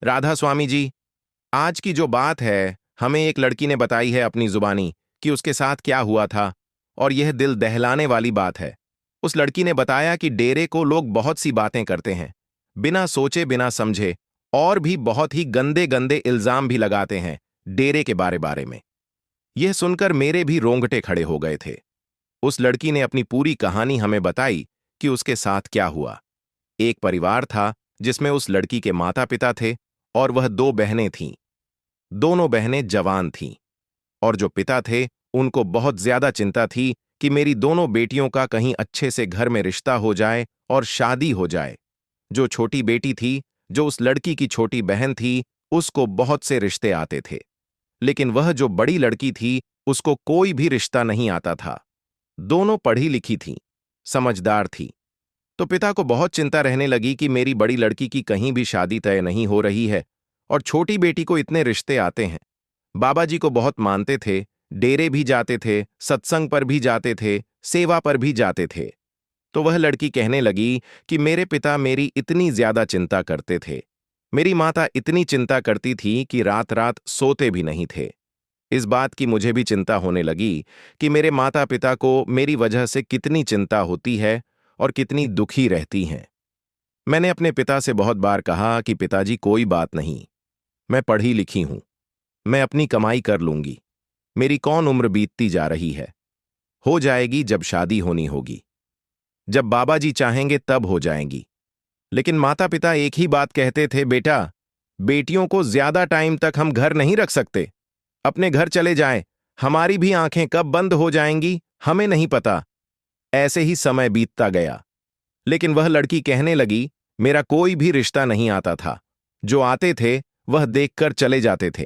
राधा स्वामी जी, आज की जो बात है, हमें एक लड़की ने बताई है अपनी जुबानी कि उसके साथ क्या हुआ था, और यह दिल दहलाने वाली बात है। उस लड़की ने बताया कि डेरे को लोग बहुत सी बातें करते हैं, बिना सोचे बिना समझे, और भी बहुत ही गंदे गंदे इल्जाम भी लगाते हैं डेरे के बारे बारे में। यह सुनकर मेरे भी रोंगटे खड़े हो गए थे। उस लड़की ने अपनी पूरी कहानी हमें बताई कि उसके साथ क्या हुआ। एक परिवार था जिसमें उस लड़की के माता पिता थे और वह दो बहनें थीं। दोनों बहनें जवान थीं और जो पिता थे उनको बहुत ज्यादा चिंता थी कि मेरी दोनों बेटियों का कहीं अच्छे से घर में रिश्ता हो जाए और शादी हो जाए। जो छोटी बेटी थी, जो उस लड़की की छोटी बहन थी, उसको बहुत से रिश्ते आते थे, लेकिन वह जो बड़ी लड़की थी उसको कोई भी रिश्ता नहीं आता था। दोनों पढ़ी लिखी थीं, समझदार थी। तो पिता को बहुत चिंता रहने लगी कि मेरी बड़ी लड़की की कहीं भी शादी तय नहीं हो रही है और छोटी बेटी को इतने रिश्ते आते हैं। बाबा जी को बहुत मानते थे, डेरे भी जाते थे, सत्संग पर भी जाते थे, सेवा पर भी जाते थे। तो वह लड़की कहने लगी कि मेरे पिता मेरी इतनी ज्यादा चिंता करते थे, मेरी माता इतनी चिंता करती थी कि रात रात सोते भी नहीं थे। इस बात की मुझे भी चिंता होने लगी कि मेरे माता पिता को मेरी वजह से कितनी चिंता होती है और कितनी दुखी रहती हैं। मैंने अपने पिता से बहुत बार कहा कि पिताजी कोई बात नहीं, मैं पढ़ी लिखी हूं, मैं अपनी कमाई कर लूंगी, मेरी कौन उम्र बीतती जा रही है, हो जाएगी जब शादी होनी होगी, जब बाबा जी चाहेंगे तब हो जाएंगी। लेकिन माता पिता एक ही बात कहते थे, बेटा, बेटियों को ज्यादा टाइम तक हम घर नहीं रख सकते, अपने घर चले जाएं, हमारी भी आंखें कब बंद हो जाएंगी हमें नहीं पता। ऐसे ही समय बीतता गया, लेकिन वह लड़की कहने लगी मेरा कोई भी रिश्ता नहीं आता था, जो आते थे वह देखकर चले जाते थे,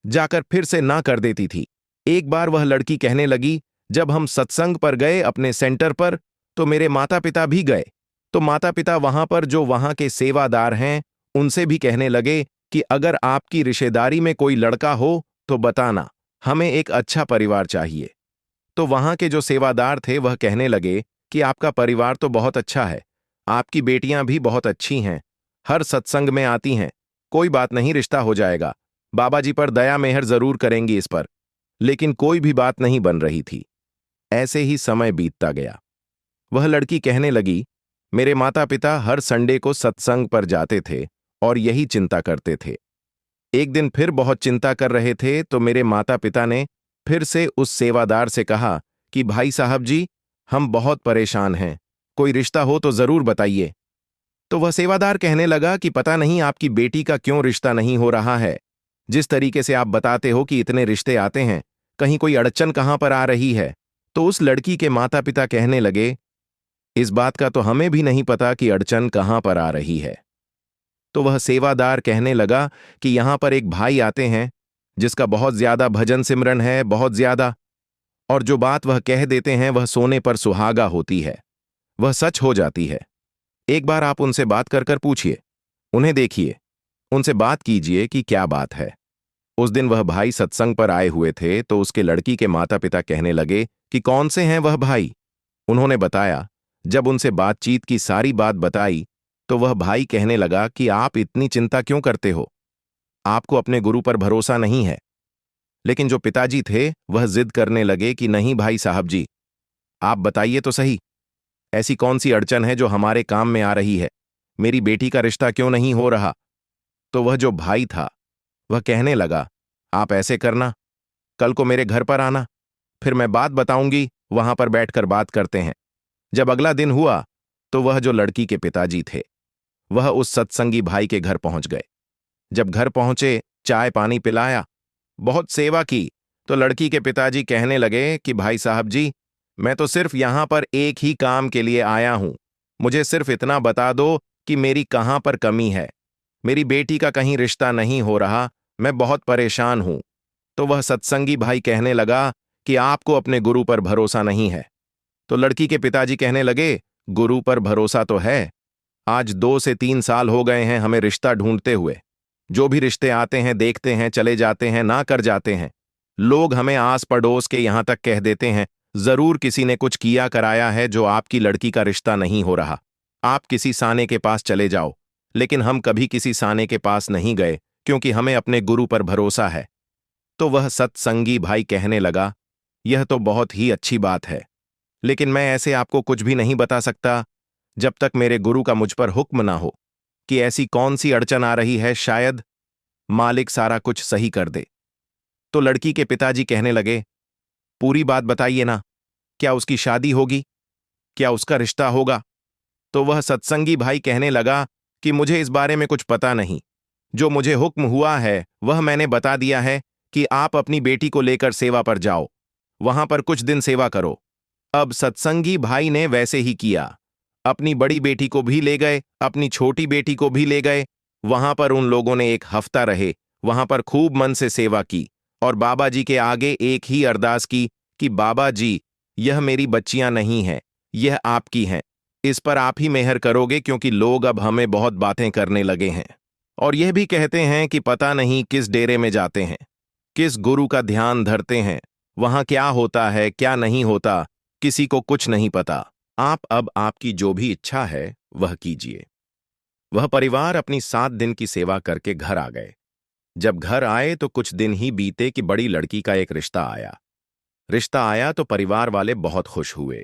जाकर फिर से ना कर देती थी। एक बार वह लड़की कहने लगी जब हम सत्संग पर गए अपने सेंटर पर, तो मेरे माता पिता भी गए। तो माता पिता वहां पर जो वहां के सेवादार हैं उनसे भी कहने लगे कि अगर आपकी रिश्तेदारी में कोई लड़का हो तो बताना, हमें एक अच्छा परिवार चाहिए। तो वहां के जो सेवादार थे वह कहने लगे कि आपका परिवार तो बहुत अच्छा है, आपकी बेटियां भी बहुत अच्छी हैं, हर सत्संग में आती हैं, कोई बात नहीं, रिश्ता हो जाएगा, बाबा जी पर दया मेहर जरूर करेंगी इस पर। लेकिन कोई भी बात नहीं बन रही थी। ऐसे ही समय बीतता गया। वह लड़की कहने लगी मेरे माता पिता हर संडे को सत्संग पर जाते थे और यही चिंता करते थे। एक दिन फिर बहुत चिंता कर रहे थे तो मेरे माता पिता ने फिर से उस सेवादार से कहा कि भाई साहब जी, हम बहुत परेशान हैं, कोई रिश्ता हो तो जरूर बताइए। तो वह सेवादार कहने लगा कि पता नहीं आपकी बेटी का क्यों रिश्ता नहीं हो रहा है। जिस तरीके से आप बताते हो कि इतने रिश्ते आते हैं, कहीं कोई अड़चन कहां पर आ रही है। तो उस लड़की के माता पिता कहने लगे इस बात का तो हमें भी नहीं पता कि अड़चन कहां पर आ रही है। तो वह सेवादार कहने लगा कि यहां पर एक भाई आते हैं जिसका बहुत ज्यादा भजन सिमरन है, बहुत ज्यादा, और जो बात वह कह देते हैं वह सोने पर सुहागा होती है, वह सच हो जाती है। एक बार आप उनसे बात कर कर पूछिए, उन्हें देखिए, उनसे बात कीजिए कि क्या बात है। उस दिन वह भाई सत्संग पर आए हुए थे तो उसके लड़की के माता पिता कहने लगे कि कौन से हैं वह भाई। उन्होंने बताया। जब उनसे बातचीत की सारी बात बताई तो वह भाई कहने लगा कि आप इतनी चिंता क्यों करते हो, आपको अपने गुरु पर भरोसा नहीं है। लेकिन जो पिताजी थे वह जिद करने लगे कि नहीं भाई साहब जी, आप बताइए तो सही, ऐसी कौन सी अड़चन है जो हमारे काम में आ रही है, मेरी बेटी का रिश्ता क्यों नहीं हो रहा। तो वह जो भाई था वह कहने लगा आप ऐसे करना, कल को मेरे घर पर आना, फिर मैं बात बताऊंगी, वहां पर बैठकर बात करते हैं। जब अगला दिन हुआ तो वह जो लड़की के पिताजी थे वह उस सत्संगी भाई के घर पहुंच गए। जब घर पहुंचे, चाय पानी पिलाया, बहुत सेवा की, तो लड़की के पिताजी कहने लगे कि भाई साहब जी, मैं तो सिर्फ यहां पर एक ही काम के लिए आया हूं, मुझे सिर्फ इतना बता दो कि मेरी कहां पर कमी है, मेरी बेटी का कहीं रिश्ता नहीं हो रहा, मैं बहुत परेशान हूं। तो वह सत्संगी भाई कहने लगा कि आपको अपने गुरु पर भरोसा नहीं है। तो लड़की के पिताजी कहने लगे गुरु पर भरोसा तो है, आज 2 से 3 साल हो गए हैं हमें रिश्ता ढूंढते हुए, जो भी रिश्ते आते हैं देखते हैं चले जाते हैं, ना कर जाते हैं। लोग हमें आस पड़ोस के यहां तक कह देते हैं जरूर किसी ने कुछ किया कराया है जो आपकी लड़की का रिश्ता नहीं हो रहा, आप किसी साने के पास चले जाओ, लेकिन हम कभी किसी साने के पास नहीं गए क्योंकि हमें अपने गुरु पर भरोसा है। तो वह सत्संगी भाई कहने लगा, यह तो बहुत ही अच्छी बात है, लेकिन मैं ऐसे आपको कुछ भी नहीं बता सकता जब तक मेरे गुरु का मुझ पर हुक्म ना हो कि ऐसी कौन सी अड़चन आ रही है, शायद मालिक सारा कुछ सही कर दे। तो लड़की के पिताजी कहने लगे, पूरी बात बताइए ना, क्या उसकी शादी होगी, क्या उसका रिश्ता होगा? तो वह सत्संगी भाई कहने लगा कि मुझे इस बारे में कुछ पता नहीं। जो मुझे हुक्म हुआ है वह मैंने बता दिया है कि आप अपनी बेटी को लेकर सेवा पर जाओ, वहां पर कुछ दिन सेवा करो। अब सत्संगी भाई ने वैसे ही किया। अपनी बड़ी बेटी को भी ले गए, अपनी छोटी बेटी को भी ले गए। वहां पर उन लोगों ने एक हफ्ता रहे, वहां पर खूब मन से सेवा की और बाबा जी के आगे एक ही अरदास की कि बाबा जी, यह मेरी बच्चियां नहीं हैं, यह आपकी हैं। इस पर आप ही मेहर करोगे क्योंकि लोग अब हमें बहुत बातें करने लगे हैं और यह भी कहते हैं कि पता नहीं किस डेरे में जाते हैं, किस गुरु का ध्यान धरते हैं, वहां क्या होता है क्या नहीं होता, किसी को कुछ नहीं पता। आप अब आपकी जो भी इच्छा है वह कीजिए। वह परिवार अपनी 7 दिन की सेवा करके घर आ गए। जब घर आए तो कुछ दिन ही बीते कि बड़ी लड़की का एक रिश्ता आया। रिश्ता आया तो परिवार वाले बहुत खुश हुए।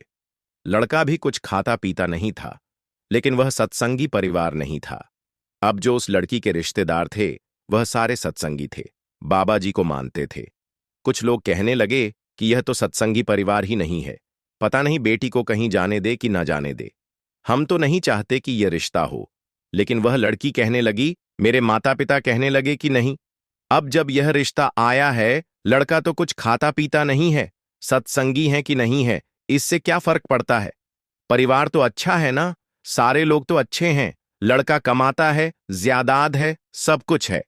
लड़का भी कुछ खाता पीता नहीं था, लेकिन वह सत्संगी परिवार नहीं था। अब जो उस लड़की के रिश्तेदार थे वह सारे सत्संगी थे, बाबा जी को मानते थे। कुछ लोग कहने लगे कि यह तो सत्संगी परिवार ही नहीं है, पता नहीं बेटी को कहीं जाने दे कि ना जाने दे। हम तो नहीं चाहते कि यह रिश्ता हो। लेकिन वह लड़की कहने लगी, मेरे माता पिता कहने लगे कि नहीं। अब जब यह रिश्ता आया है, लड़का तो कुछ खाता पीता नहीं है, सत्संगी है कि नहीं है, इससे क्या फर्क पड़ता है? परिवार तो अच्छा है ना, सारे लोग तो अच्छे हैं, लड़का कमाता है, ज्यादाद है, सब कुछ है।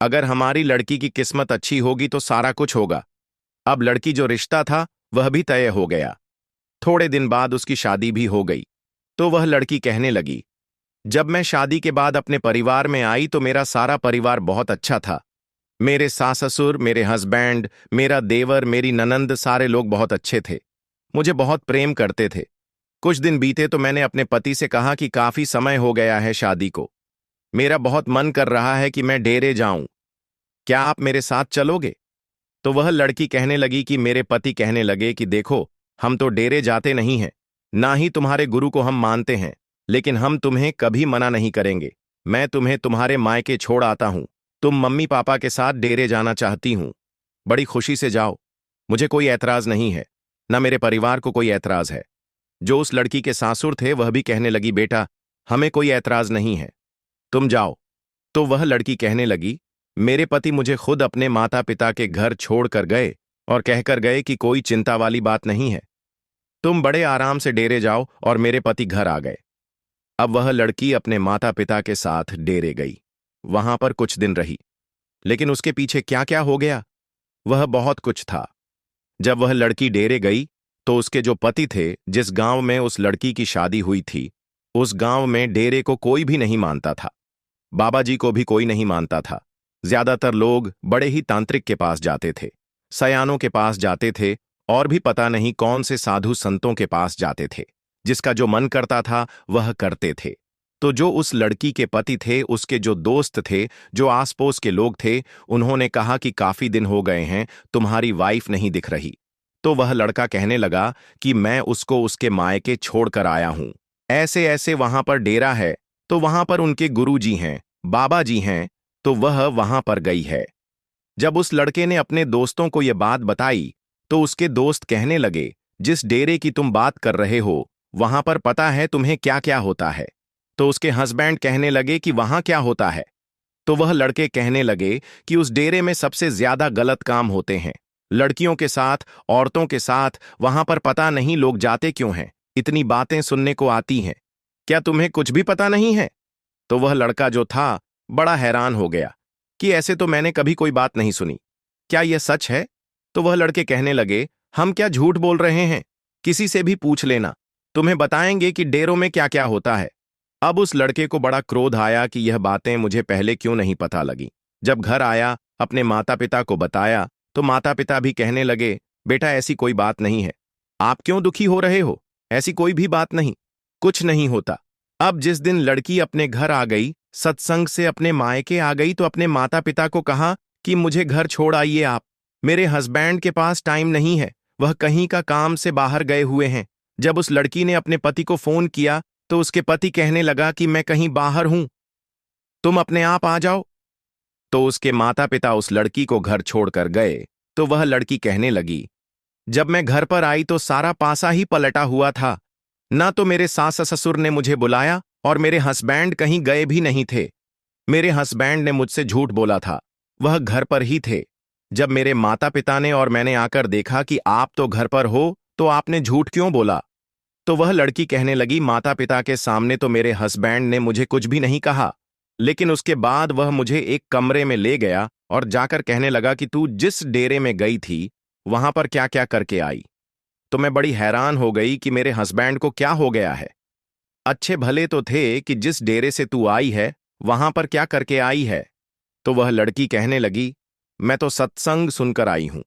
अगर हमारी लड़की की किस्मत अच्छी होगी तो सारा कुछ होगा। अब लड़की जो रिश्ता था वह भी तय हो गया। थोड़े दिन बाद उसकी शादी भी हो गई। तो वह लड़की कहने लगी, जब मैं शादी के बाद अपने परिवार में आई तो मेरा सारा परिवार बहुत अच्छा था। मेरे सास ससुर, मेरे हस्बैंड, मेरा देवर, मेरी ननंद, सारे लोग बहुत अच्छे थे, मुझे बहुत प्रेम करते थे। कुछ दिन बीते तो मैंने अपने पति से कहा कि काफी समय हो गया है शादी को, मेरा बहुत मन कर रहा है कि मैं डेरे जाऊं, क्या आप मेरे साथ चलोगे? तो वह लड़की कहने लगी कि मेरे पति कहने लगे कि देखो, हम तो डेरे जाते नहीं हैं, ना ही तुम्हारे गुरु को हम मानते हैं, लेकिन हम तुम्हें कभी मना नहीं करेंगे। मैं तुम्हें तुम्हारे मायके छोड़ आता हूं, तुम मम्मी पापा के साथ डेरे जाना चाहती हूं, बड़ी खुशी से जाओ, मुझे कोई ऐतराज नहीं है, न मेरे परिवार को कोई ऐतराज है। जो उस लड़की के सासुर थे वह भी कहने लगी, बेटा हमें कोई ऐतराज नहीं है, तुम जाओ। तो वह लड़की कहने लगी, मेरे पति मुझे खुद अपने माता पिता के घर छोड़कर गए और कहकर गए कि कोई चिंता वाली बात नहीं है, तुम बड़े आराम से डेरे जाओ, और मेरे पति घर आ गए। अब वह लड़की अपने माता पिता के साथ डेरे गई, वहां पर कुछ दिन रही, लेकिन उसके पीछे क्या क्या हो गया वह बहुत कुछ था। जब वह लड़की डेरे गई तो उसके जो पति थे, जिस गांव में उस लड़की की शादी हुई थी, उस गांव में डेरे को कोई भी नहीं मानता था, बाबा जी को भी कोई नहीं मानता था। ज्यादातर लोग बड़े ही तांत्रिक के पास जाते थे, सयानों के पास जाते थे, और भी पता नहीं कौन से साधु संतों के पास जाते थे। जिसका जो मन करता था वह करते थे। तो जो उस लड़की के पति थे, उसके जो दोस्त थे, जो आस पड़ोस के लोग थे, उन्होंने कहा कि काफी दिन हो गए हैं, तुम्हारी वाइफ नहीं दिख रही। तो वह लड़का कहने लगा कि मैं उसको उसके मायके छोड़कर आया हूं, ऐसे ऐसे वहां पर डेरा है, तो वहां पर उनके गुरुजी हैं, बाबा जी हैं, तो वह वहां पर गई है। जब उस लड़के ने अपने दोस्तों को यह बात बताई तो उसके दोस्त कहने लगे, जिस डेरे की तुम बात कर रहे हो वहां पर पता है तुम्हें क्या क्या होता है? तो उसके हस्बैंड कहने लगे कि वहां क्या होता है? तो वह लड़के कहने लगे कि उस डेरे में सबसे ज्यादा गलत काम होते हैं, लड़कियों के साथ, औरतों के साथ, वहां पर पता नहीं लोग जाते क्यों हैं, इतनी बातें सुनने को आती हैं, क्या तुम्हें कुछ भी पता नहीं है? तो वह लड़का जो था बड़ा हैरान हो गया कि ऐसे तो मैंने कभी कोई बात नहीं सुनी, क्या यह सच है? तो वह लड़के कहने लगे, हम क्या झूठ बोल रहे हैं, किसी से भी पूछ लेना, तुम्हें बताएंगे कि डेरों में क्या क्या होता है। अब उस लड़के को बड़ा क्रोध आया कि यह बातें मुझे पहले क्यों नहीं पता लगी। जब घर आया, अपने माता पिता को बताया, तो माता पिता भी कहने लगे, बेटा ऐसी कोई बात नहीं है, आप क्यों दुखी हो रहे हो, ऐसी कोई भी बात नहीं, कुछ नहीं होता, अब जिस दिन लड़की अपने घर आ गई, सत्संग से अपने मायके आ गई, तो अपने माता पिता को कहा कि मुझे घर छोड़ आइए आप। मेरे हस्बैंड के पास टाइम नहीं है, वह कहीं का काम से बाहर गए हुए हैं। जब उस लड़की ने अपने पति को फोन किया तो उसके पति कहने लगा कि मैं कहीं बाहर हूं, तुम अपने आप आ जाओ। तो उसके माता पिता उस लड़की को घर छोड़कर गए। तो वह लड़की कहने लगी, जब मैं घर पर आई तो सारा पासा ही पलटा हुआ था। ना तो मेरे सास ससुर ने मुझे बुलाया और मेरे हस्बैंड कहीं गए भी नहीं थे। मेरे हस्बैंड ने मुझसे झूठ बोला था, वह घर पर ही थे। जब मेरे माता पिता ने और मैंने आकर देखा कि आप तो घर पर हो, तो आपने झूठ क्यों बोला? तो वह लड़की कहने लगी, माता पिता के सामने तो मेरे हस्बैंड ने मुझे कुछ भी नहीं कहा, लेकिन उसके बाद वह मुझे एक कमरे में ले गया और जाकर कहने लगा कि तू जिस डेरे में गई थी वहां पर क्या क्या करके आई। तो मैं बड़ी हैरान हो गई कि मेरे हस्बैंड को क्या हो गया है। अच्छे भले तो थे कि जिस डेरे से तू आई है वहां पर क्या करके आई है। तो वह लड़की कहने लगी, मैं तो सत्संग सुनकर आई हूं,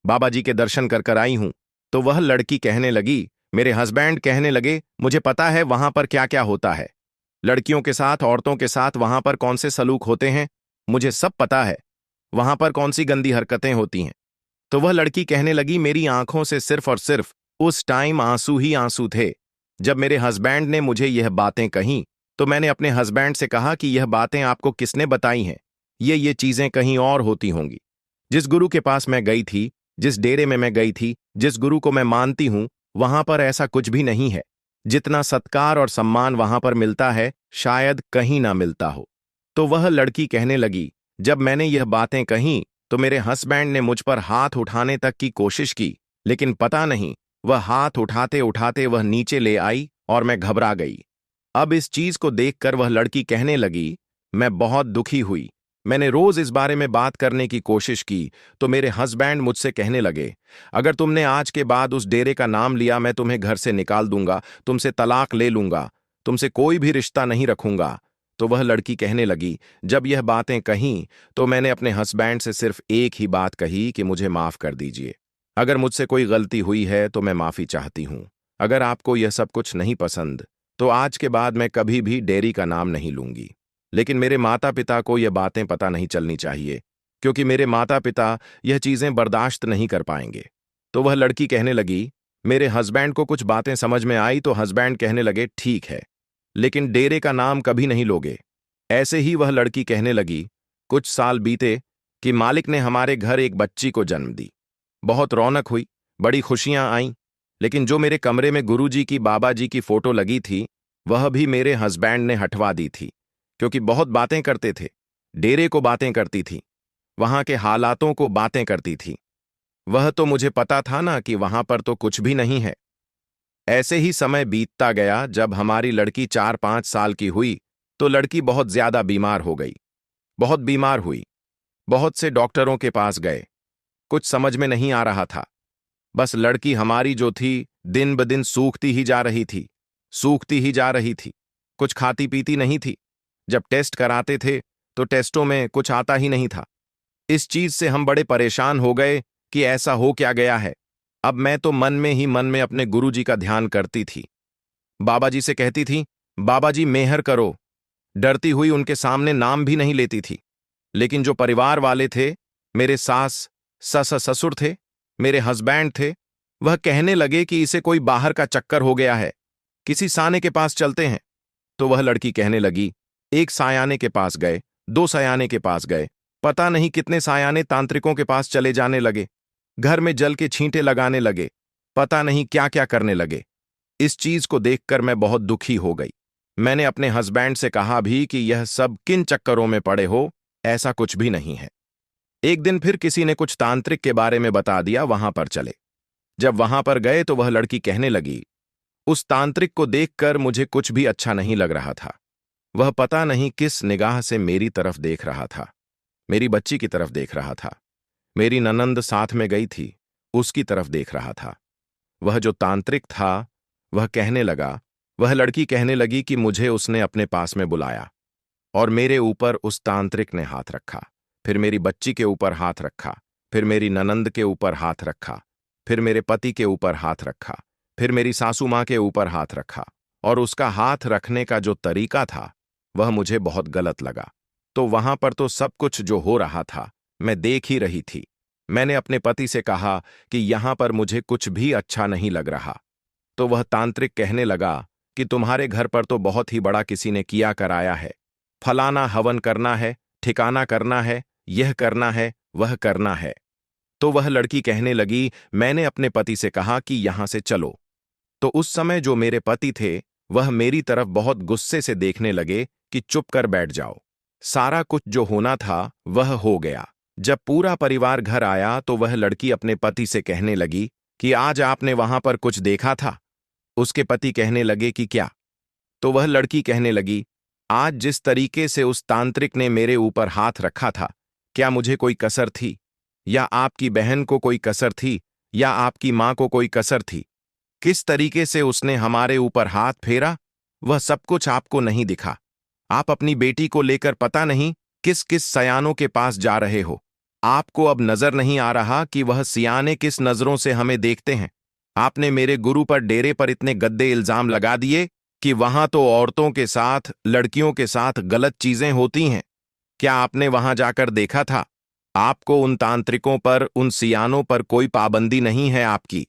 बाबा जी के दर्शन कर कर आई हूं। तो वह लड़की कहने लगी, मेरे हस्बैंड कहने लगे, मुझे पता है वहां पर क्या क्या होता है, लड़कियों के साथ औरतों के साथ वहां पर कौन से सलूक होते हैं, मुझे सब पता है, वहां पर कौन सी गंदी हरकतें होती हैं। तो वह लड़की कहने लगी, मेरी आंखों से सिर्फ और सिर्फ उस टाइम आंसू ही आंसू थे। जब मेरे हस्बैंड ने मुझे यह बातें कहीं तो मैंने अपने हस्बैंड से कहा कि यह बातें आपको किसने बताई हैं, ये चीजें कहीं और होती होंगी। जिस गुरु के पास मैं गई थी, जिस डेरे में मैं गई थी, जिस गुरु को मैं मानती हूं, वहां पर ऐसा कुछ भी नहीं है। जितना सत्कार और सम्मान वहां पर मिलता है शायद कहीं ना मिलता हो। तो वह लड़की कहने लगी, जब मैंने यह बातें कहीं तो मेरे हस्बैंड ने मुझ पर हाथ उठाने तक की कोशिश की, लेकिन पता नहीं वह हाथ उठाते उठाते वह नीचे ले आई और मैं घबरा गई। अब इस चीज को देखकर वह लड़की कहने लगी, मैं बहुत दुखी हुई। मैंने रोज इस बारे में बात करने की कोशिश की तो मेरे हस्बैंड मुझसे कहने लगे, अगर तुमने आज के बाद उस डेरे का नाम लिया मैं तुम्हें घर से निकाल दूंगा, तुमसे तलाक ले लूंगा, तुमसे कोई भी रिश्ता नहीं रखूंगा। तो वह लड़की कहने लगी, जब यह बातें कहीं तो मैंने अपने हस्बैंड से सिर्फ एक ही बात कही कि मुझे माफ कर दीजिए। अगर मुझसे कोई गलती हुई है तो मैं माफी चाहती हूं। अगर आपको यह सब कुछ नहीं पसंद तो आज के बाद मैं कभी भी डेयरी का नाम नहीं लूंगी। लेकिन मेरे माता पिता को यह बातें पता नहीं चलनी चाहिए, क्योंकि मेरे माता पिता यह चीजें बर्दाश्त नहीं कर पाएंगे। तो वह लड़की कहने लगी, मेरे हस्बैंड को कुछ बातें समझ में आई तो हस्बैंड कहने लगे, ठीक है, लेकिन डेरे का नाम कभी नहीं लोगे। ऐसे ही वह लड़की कहने लगी, कुछ साल बीते कि मालिक ने हमारे घर एक बच्ची को जन्म दी। बहुत रौनक हुई, बड़ी खुशियां आईं, लेकिन जो मेरे कमरे में गुरुजी की बाबा जी की फोटो लगी थी वह भी मेरे हस्बैंड ने हटवा दी थी, क्योंकि बहुत बातें करते थे। डेरे को बातें करती थी, वहां के हालातों को बातें करती थी। वह तो मुझे पता था ना कि वहां पर तो कुछ भी नहीं है। ऐसे ही समय बीतता गया। जब हमारी लड़की 4-5 साल की हुई तो लड़की बहुत ज्यादा बीमार हो गई, बहुत बीमार हुई। बहुत से डॉक्टरों के पास गए, कुछ समझ में नहीं आ रहा था। बस लड़की हमारी जो थी दिन ब दिन सूखती ही जा रही थी, सूखती ही जा रही थी। कुछ खाती पीती नहीं थी। जब टेस्ट कराते थे तो टेस्टों में कुछ आता ही नहीं था। इस चीज से हम बड़े परेशान हो गए कि ऐसा हो क्या गया है। अब मैं तो मन में ही मन में अपने गुरुजी का ध्यान करती थी, बाबा जी से कहती थी, बाबा जी मेहर करो। डरती हुई उनके सामने नाम भी नहीं लेती थी। लेकिन जो परिवार वाले थे, मेरे सास ससुर थे, मेरे हस्बैंड थे, वह कहने लगे कि इसे कोई बाहर का चक्कर हो गया है, किसी साने के पास चलते हैं। तो वह लड़की कहने लगी, एक सायाने के पास गए, 2 सायाने के पास गए, पता नहीं कितने सायाने तांत्रिकों के पास चले जाने लगे, घर में जल के छींटे लगाने लगे, पता नहीं क्या क्या करने लगे। इस चीज को देखकर मैं बहुत दुखी हो गई। मैंने अपने हस्बैंड से कहा भी कि यह सब किन चक्करों में पड़े हो, ऐसा कुछ भी नहीं है। एक दिन फिर किसी ने कुछ तांत्रिक के बारे में बता दिया, वहां पर चले। जब वहां पर गए तो वह लड़की कहने लगी, उस तांत्रिक को देखकर मुझे कुछ भी अच्छा नहीं लग रहा था। वह पता नहीं किस निगाह से मेरी तरफ देख रहा था, मेरी बच्ची की तरफ देख रहा था। मेरी ननंद साथ में गई थी, उसकी तरफ देख रहा था। वह जो तांत्रिक था वह कहने लगा, वह लड़की कहने लगी कि मुझे उसने अपने पास में बुलाया और मेरे ऊपर उस तांत्रिक ने हाथ रखा, फिर मेरी बच्ची के ऊपर हाथ रखा, फिर मेरी ननंद के ऊपर हाथ रखा, फिर मेरे पति के ऊपर हाथ रखा, फिर मेरी सासू मां के ऊपर हाथ रखा और उसका हाथ रखने का जो तरीका था वह मुझे बहुत गलत लगा। तो वहां पर तो सब कुछ जो हो रहा था मैं देख ही रही थी। मैंने अपने पति से कहा कि यहां पर मुझे कुछ भी अच्छा नहीं लग रहा। तो वह तांत्रिक कहने लगा कि तुम्हारे घर पर तो बहुत ही बड़ा किसी ने किया कराया है, फलाना हवन करना है, ठिकाना करना है, यह करना है, वह करना है। तो वह लड़की कहने लगी, मैंने अपने पति से कहा कि यहां से चलो। तो उस समय जो मेरे पति थे वह मेरी तरफ बहुत गुस्से से देखने लगे कि चुप कर बैठ जाओ। सारा कुछ जो होना था वह हो गया। जब पूरा परिवार घर आया तो वह लड़की अपने पति से कहने लगी कि आज आपने वहां पर कुछ देखा था। उसके पति कहने लगे कि क्या? तो वह लड़की कहने लगी, आज जिस तरीके से उस तांत्रिक ने मेरे ऊपर हाथ रखा था, क्या मुझे कोई कसर थी? या आपकी बहन को कोई कसर थी? या आपकी मां को कोई कसर थी? किस तरीके से उसने हमारे ऊपर हाथ फेरा, वह सब कुछ आपको नहीं दिखा। आप अपनी बेटी को लेकर पता नहीं किस किस सयानों के पास जा रहे हो। आपको अब नजर नहीं आ रहा कि वह सियाने किस नजरों से हमें देखते हैं। आपने मेरे गुरु पर डेरे पर इतने गद्दे इल्जाम लगा दिए कि वहां तो औरतों के साथ, लड़कियों के साथ गलत चीजें होती हैं। क्या आपने वहां जाकर देखा था? आपको उन तांत्रिकों पर, उन सियानों पर कोई पाबंदी नहीं है आपकी।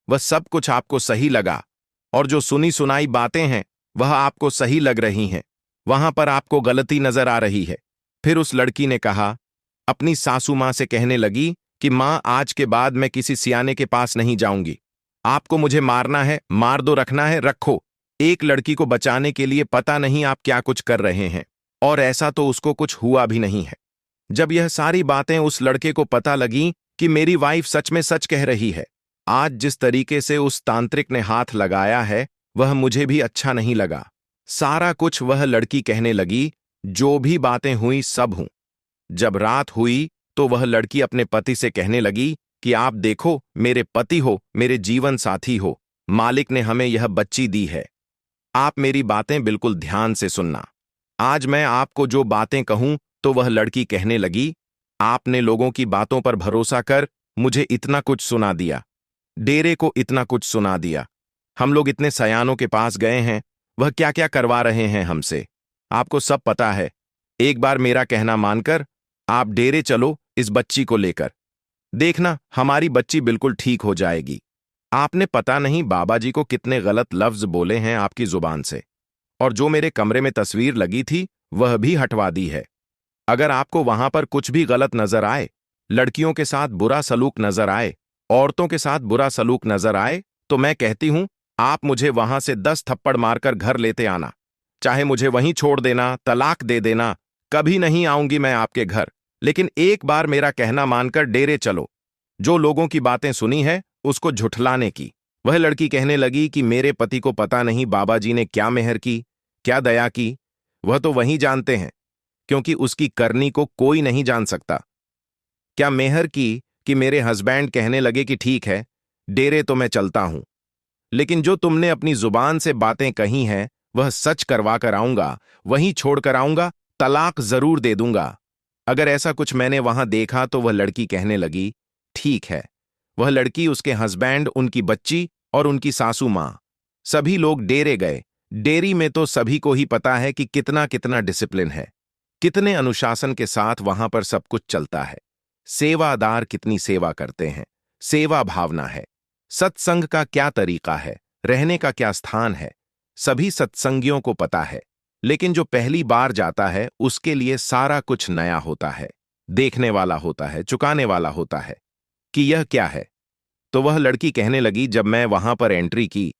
वह सब कुछ आपको सही लगा, और जो सुनी सुनाई बातें हैं वह आपको सही लग रही हैं। वहां पर आपको गलती नजर आ रही है। फिर उस लड़की ने कहा, अपनी सासू मां से कहने लगी कि मां, आज के बाद मैं किसी सियाने के पास नहीं जाऊंगी। आपको मुझे मारना है, मार दो, रखना है, रखो। एक लड़की को बचाने के लिए पता नहीं आप क्या कुछ कर रहे हैं, और ऐसा तो उसको कुछ हुआ भी नहीं है। जब यह सारी बातें उस लड़के को पता लगी कि मेरी वाइफ सच में सच कह रही है, आज जिस तरीके से उस तांत्रिक ने हाथ लगाया है वह मुझे भी अच्छा नहीं लगा। सारा कुछ वह लड़की कहने लगी, जो भी बातें हुई सब हूं। जब रात हुई तो वह लड़की अपने पति से कहने लगी कि आप देखो, मेरे पति हो, मेरे जीवन साथी हो, मालिक ने हमें यह बच्ची दी है। आप मेरी बातें बिल्कुल ध्यान से सुनना। आज मैं आपको जो बातें कहूं, तो वह लड़की कहने लगी, आपने लोगों की बातों पर भरोसा कर मुझे इतना कुछ सुना दिया, डेरे को इतना कुछ सुना दिया। हम लोग इतने सयानों के पास गए हैं, वह क्या क्या करवा रहे हैं हमसे, आपको सब पता है। एक बार मेरा कहना मानकर आप डेरे चलो इस बच्ची को लेकर। देखना, हमारी बच्ची बिल्कुल ठीक हो जाएगी। आपने पता नहीं बाबा जी को कितने गलत लफ्ज बोले हैं आपकी जुबान से, और जो मेरे कमरे में तस्वीर लगी थी वह भी हटवा दी है। अगर आपको वहां पर कुछ भी गलत नजर आए, लड़कियों के साथ बुरा सलूक नजर आए, औरतों के साथ बुरा सलूक नजर आए, तो मैं कहती हूं आप मुझे वहां से 10 थप्पड़ मारकर घर लेते आना। चाहे मुझे वहीं छोड़ देना, तलाक दे देना, कभी नहीं आऊंगी मैं आपके घर। लेकिन एक बार मेरा कहना मानकर डेरे चलो। जो लोगों की बातें सुनी है उसको झुठलाने की। वह लड़की कहने लगी कि मेरे पति को पता नहीं बाबा जी ने क्या मेहर की, क्या दया की, वह तो वही जानते हैं, क्योंकि उसकी करनी को कोई नहीं जान सकता। क्या मेहर की कि मेरे हस्बैंड कहने लगे कि ठीक है, डेरे तो मैं चलता हूं, लेकिन जो तुमने अपनी जुबान से बातें कही हैं वह सच करवा कर आऊंगा, वहीं छोड़ कर आऊंगा, तलाक जरूर दे दूंगा। अगर ऐसा कुछ मैंने वहां देखा तो वह लड़की कहने लगी, ठीक है। वह लड़की, उसके हस्बैंड, उनकी बच्ची और उनकी सासू मां, सभी लोग डेरे गए। डेरी में तो सभी को ही पता है कि कितना कितना डिसिप्लिन है, कितने अनुशासन के साथ वहां पर सब कुछ चलता है। सेवादार कितनी सेवा करते हैं, सेवा भावना है। सत्संग का क्या तरीका है, रहने का क्या स्थान है, सभी सत्संगियों को पता है। लेकिन जो पहली बार जाता है उसके लिए सारा कुछ नया होता है, देखने वाला होता है, चुकाने वाला होता है कि यह क्या है। तो वह लड़की कहने लगी, जब मैं वहां पर एंट्री की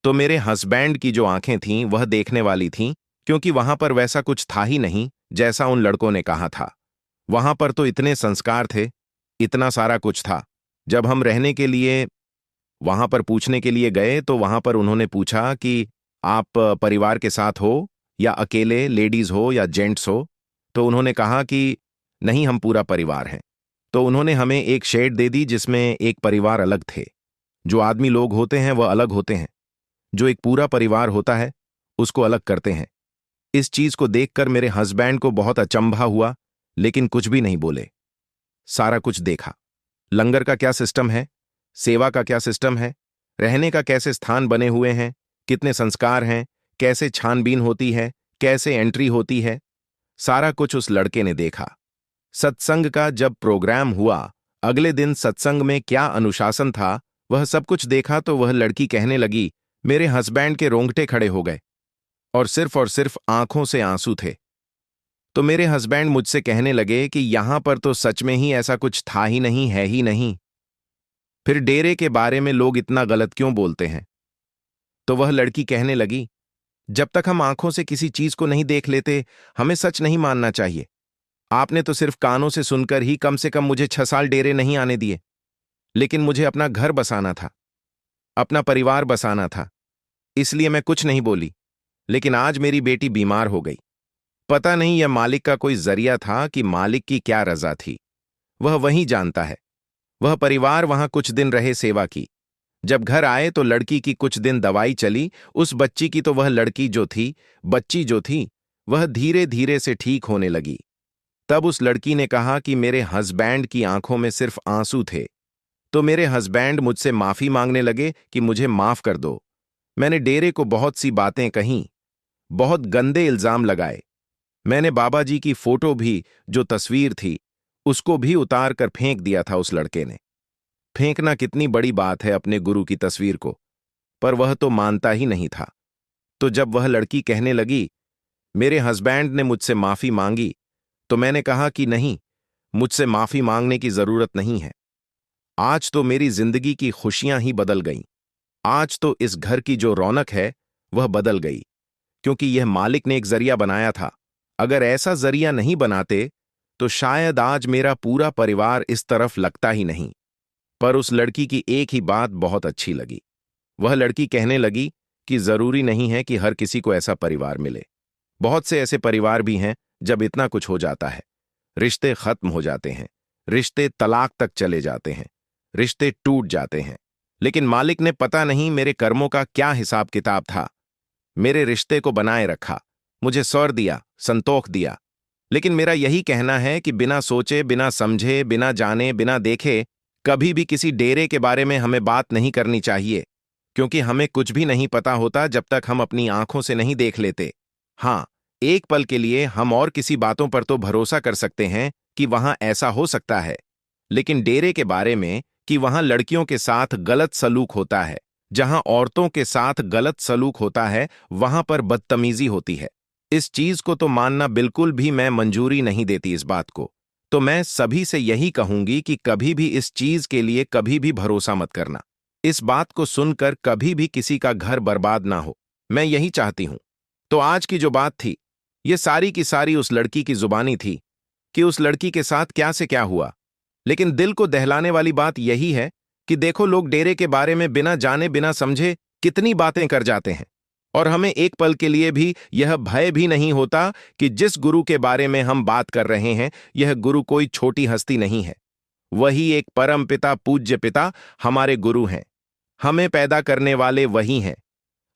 तो मेरे हस्बैंड की जो आंखें थीं वह देखने वाली थीं, क्योंकि वहां पर वैसा कुछ था ही नहीं जैसा उन लड़कों ने कहा था। वहां पर तो इतने संस्कार थे, इतना सारा कुछ था। जब हम रहने के लिए वहां पर पूछने के लिए गए तो वहां पर उन्होंने पूछा कि आप परिवार के साथ हो या अकेले, लेडीज हो या जेंट्स हो। तो उन्होंने कहा कि नहीं, हम पूरा परिवार हैं। तो उन्होंने हमें एक शेड दे दी जिसमें एक परिवार अलग थे। जो आदमी लोग होते हैं वह अलग होते हैं, जो एक पूरा परिवार होता है उसको अलग करते हैं। इस चीज को देखकर मेरे हस्बैंड को बहुत अचंभा हुआ, लेकिन कुछ भी नहीं बोले। सारा कुछ देखा, लंगर का क्या सिस्टम है, सेवा का क्या सिस्टम है, रहने का कैसे स्थान बने हुए हैं, कितने संस्कार हैं, कैसे छानबीन होती है, कैसे एंट्री होती है, सारा कुछ उस लड़के ने देखा। सत्संग का जब प्रोग्राम हुआ, अगले दिन सत्संग में क्या अनुशासन था, वह सब कुछ देखा तो वह लड़की कहने लगी, मेरे हस्बैंड के रोंगटे खड़े हो गए और सिर्फ आंखों से आंसू थे। तो मेरे हस्बैंड मुझसे कहने लगे कि यहां पर तो सच में ही ऐसा कुछ था ही नहीं, है ही नहीं, फिर डेरे के बारे में लोग इतना गलत क्यों बोलते हैं। तो वह लड़की कहने लगी, जब तक हम आंखों से किसी चीज को नहीं देख लेते, हमें सच नहीं मानना चाहिए। आपने तो सिर्फ कानों से सुनकर ही कम से कम मुझे 6 साल डेरे नहीं आने दिए, लेकिन मुझे अपना घर बसाना था, अपना परिवार बसाना था, इसलिए मैं कुछ नहीं बोली। लेकिन आज मेरी बेटी बीमार हो गई। पता नहीं यह मालिक का कोई जरिया था कि मालिक की क्या रजा थी, वह वही जानता है। वह परिवार वहां कुछ दिन रहे, सेवा की। जब घर आए तो लड़की की कुछ दिन दवाई चली, उस बच्ची की तो वह लड़की जो थी, बच्ची जो थी, वह धीरे धीरे से ठीक होने लगी। तब उस लड़की ने कहा कि मेरे हस्बैंड की आंखों में सिर्फ आंसू थे। तो मेरे हस्बैंड मुझसे माफी मांगने लगे कि मुझे माफ कर दो। मैंने डेरे को बहुत सी बातें कहीं, बहुत गंदे इल्जाम लगाए। मैंने बाबा जी की फोटो भी, जो तस्वीर थी, उसको भी उतार कर फेंक दिया था उस लड़के ने। फेंकना कितनी बड़ी बात है अपने गुरु की तस्वीर को, पर वह तो मानता ही नहीं था। तो जब वह लड़की कहने लगी, मेरे हस्बैंड ने मुझसे माफी मांगी, तो मैंने कहा कि नहीं, मुझसे माफी मांगने की जरूरत नहीं है। आज तो मेरी जिंदगी की खुशियां ही बदल गईं। आज तो इस घर की जो रौनक है वह बदल गई, क्योंकि यह मालिक ने एक जरिया बनाया था। अगर ऐसा जरिया नहीं बनाते तो शायद आज मेरा पूरा परिवार इस तरफ लगता ही नहीं। पर उस लड़की की एक ही बात बहुत अच्छी लगी। वह लड़की कहने लगी कि जरूरी नहीं है कि हर किसी को ऐसा परिवार मिले। बहुत से ऐसे परिवार भी हैं जब इतना कुछ हो जाता है, रिश्ते खत्म हो जाते हैं, रिश्ते तलाक तक चले जाते हैं, रिश्ते टूट जाते हैं। लेकिन मालिक ने पता नहीं मेरे कर्मों का क्या हिसाब किताब था, मेरे रिश्ते को बनाए रखा, मुझे स्वर दिया, संतोष दिया। लेकिन मेरा यही कहना है कि बिना सोचे, बिना समझे, बिना जाने, बिना देखे कभी भी किसी डेरे के बारे में हमें बात नहीं करनी चाहिए, क्योंकि हमें कुछ भी नहीं पता होता जब तक हम अपनी आंखों से नहीं देख लेते। हाँ, एक पल के लिए हम और किसी बातों पर तो भरोसा कर सकते हैं कि वहां ऐसा हो सकता है, लेकिन डेरे के बारे में कि वहां लड़कियों के साथ गलत सलूक होता है, जहां औरतों के साथ गलत सलूक होता है, वहां पर बदतमीजी होती है, इस चीज को तो मानना बिल्कुल भी मैं मंजूरी नहीं देती इस बात को। तो मैं सभी से यही कहूंगी कि कभी भी इस चीज के लिए कभी भी भरोसा मत करना। इस बात को सुनकर कभी भी किसी का घर बर्बाद ना हो, मैं यही चाहती हूं। तो आज की जो बात थी, ये सारी की सारी उस लड़की की जुबानी थी कि उस लड़की के साथ क्या से क्या हुआ। लेकिन दिल को दहलाने वाली बात यही है कि देखो, लोग डेरे के बारे में बिना जाने बिना समझे कितनी बातें कर जाते हैं, और हमें एक पल के लिए भी यह भय भी नहीं होता कि जिस गुरु के बारे में हम बात कर रहे हैं, यह गुरु कोई छोटी हस्ती नहीं है। वही एक परम पिता, पूज्य पिता हमारे गुरु हैं। हमें पैदा करने वाले वही हैं,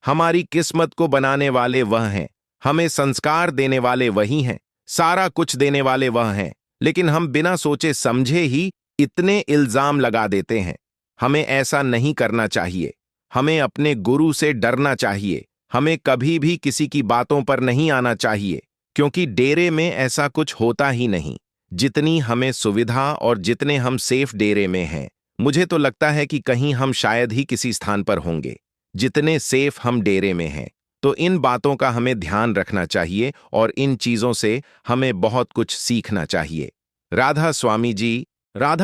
हमारी किस्मत को बनाने वाले वह हैं, हमें संस्कार देने वाले वही हैं, सारा कुछ देने वाले वह हैं। लेकिन हम बिना सोचे समझे ही इतने इल्जाम लगा देते हैं। हमें ऐसा नहीं करना चाहिए। हमें अपने गुरु से डरना चाहिए। हमें कभी भी किसी की बातों पर नहीं आना चाहिए, क्योंकि डेरे में ऐसा कुछ होता ही नहीं। जितनी हमें सुविधा और जितने हम सेफ डेरे में हैं, मुझे तो लगता है कि कहीं हम शायद ही किसी स्थान पर होंगे जितने सेफ हम डेरे में हैं। तो इन बातों का हमें ध्यान रखना चाहिए और इन चीजों से हमें बहुत कुछ सीखना चाहिए। राधा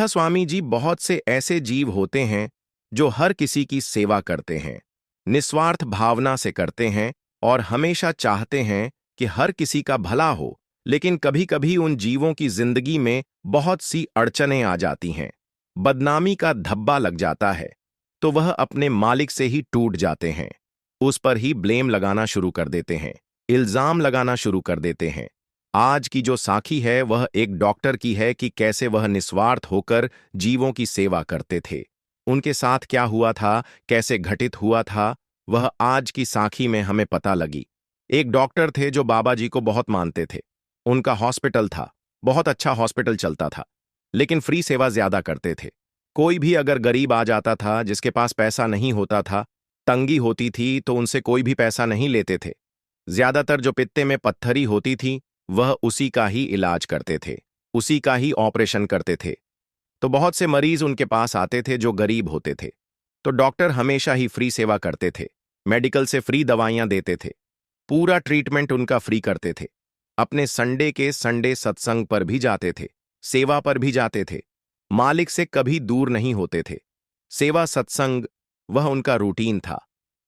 स्वामी जी बहुत से ऐसे जीव होते हैं जो हर किसी की सेवा करते हैं, निस्वार्थ भावना से करते हैं और हमेशा चाहते हैं कि हर किसी का भला हो। लेकिन कभी कभी उन जीवों की जिंदगी में बहुत सी अड़चनें आ जाती हैं, बदनामी का धब्बा लग जाता है, तो वह अपने मालिक से ही टूट जाते हैं। उस पर ही ब्लेम लगाना शुरू कर देते हैं, इल्जाम लगाना शुरू कर देते हैं। आज की जो साखी है वह एक डॉक्टर की है कि कैसे वह निस्वार्थ होकर जीवों की सेवा करते थे। उनके साथ क्या हुआ था, कैसे घटित हुआ था, वह आज की साखी में हमें पता लगी। एक डॉक्टर थे जो बाबा जी को बहुत मानते थे। उनका हॉस्पिटल था, बहुत अच्छा हॉस्पिटल चलता था, लेकिन फ्री सेवा ज्यादा करते थे। कोई भी अगर गरीब आ जाता था, जिसके पास पैसा नहीं होता था, तंगी होती थी, तो उनसे कोई भी पैसा नहीं लेते थे। ज्यादातर जो पित्ते में पत्थरी होती थी वह उसी का ही इलाज करते थे, उसी का ही ऑपरेशन करते थे। तो बहुत से मरीज उनके पास आते थे जो गरीब होते थे, तो डॉक्टर हमेशा ही फ्री सेवा करते थे, मेडिकल से फ्री दवाइयां देते थे, पूरा ट्रीटमेंट उनका फ्री करते थे। अपने संडे के संडे सत्संग पर भी जाते थे, सेवा पर भी जाते थे, मालिक से कभी दूर नहीं होते थे। सेवा सत्संग वह उनका रूटीन था।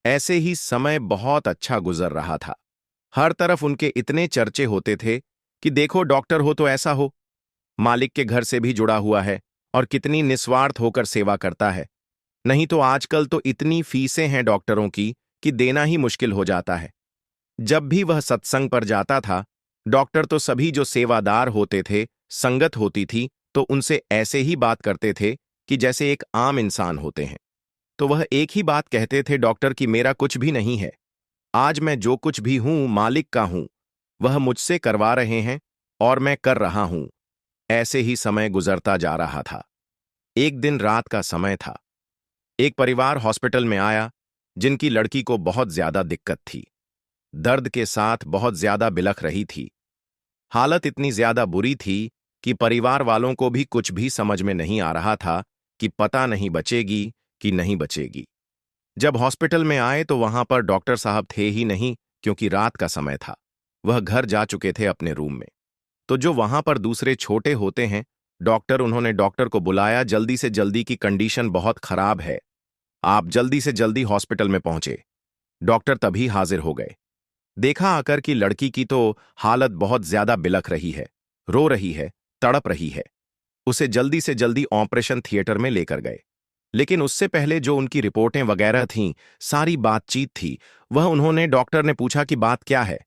ऐसे ही समय बहुत अच्छा गुजर रहा था। हर तरफ उनके इतने चर्चे होते थे कि देखो डॉक्टर हो तो ऐसा हो, मालिक के घर से भी जुड़ा हुआ है और कितनी निस्वार्थ होकर सेवा करता है। नहीं तो आजकल तो इतनी फीसें हैं डॉक्टरों की कि देना ही मुश्किल हो जाता है। जब भी वह सत्संग पर जाता था, डॉक्टर तो सभी जो सेवादार होते थे, संगत होती थी, तो उनसे ऐसे ही बात करते थे कि जैसे एक आम इंसान होते हैं। तो वह एक ही बात कहते थे डॉक्टर कि मेरा कुछ भी नहीं है, आज मैं जो कुछ भी हूं मालिक का हूं, वह मुझसे करवा रहे हैं और मैं कर रहा हूं। ऐसे ही समय गुजरता जा रहा था। एक दिन रात का समय था। एक परिवार हॉस्पिटल में आया जिनकी लड़की को बहुत ज्यादा दिक्कत थी, दर्द के साथ बहुत ज्यादा बिलख रही थी। हालत इतनी ज्यादा बुरी थी कि परिवार वालों को भी कुछ भी समझ में नहीं आ रहा था कि पता नहीं बचेगी कि नहीं बचेगी। जब हॉस्पिटल में आए तो वहां पर डॉक्टर साहब थे ही नहीं, क्योंकि रात का समय था। वह घर जा चुके थे अपने रूम में। तो जो वहां पर दूसरे छोटे होते हैं, उन्होंने डॉक्टर को बुलाया जल्दी से जल्दी की कंडीशन बहुत खराब है, आप जल्दी से जल्दी हॉस्पिटल में पहुंचे। डॉक्टर तभी हाजिर हो गए। देखा आकर कि लड़की की तो हालत बहुत ज्यादा बिलख रही है, रो रही है, तड़प रही है। उसे जल्दी से जल्दी ऑपरेशन थिएटर में लेकर गए। लेकिन उससे पहले जो उनकी रिपोर्टें वगैरह थीं, सारी बातचीत थी, वह उन्होंने डॉक्टर ने पूछा कि बात क्या है।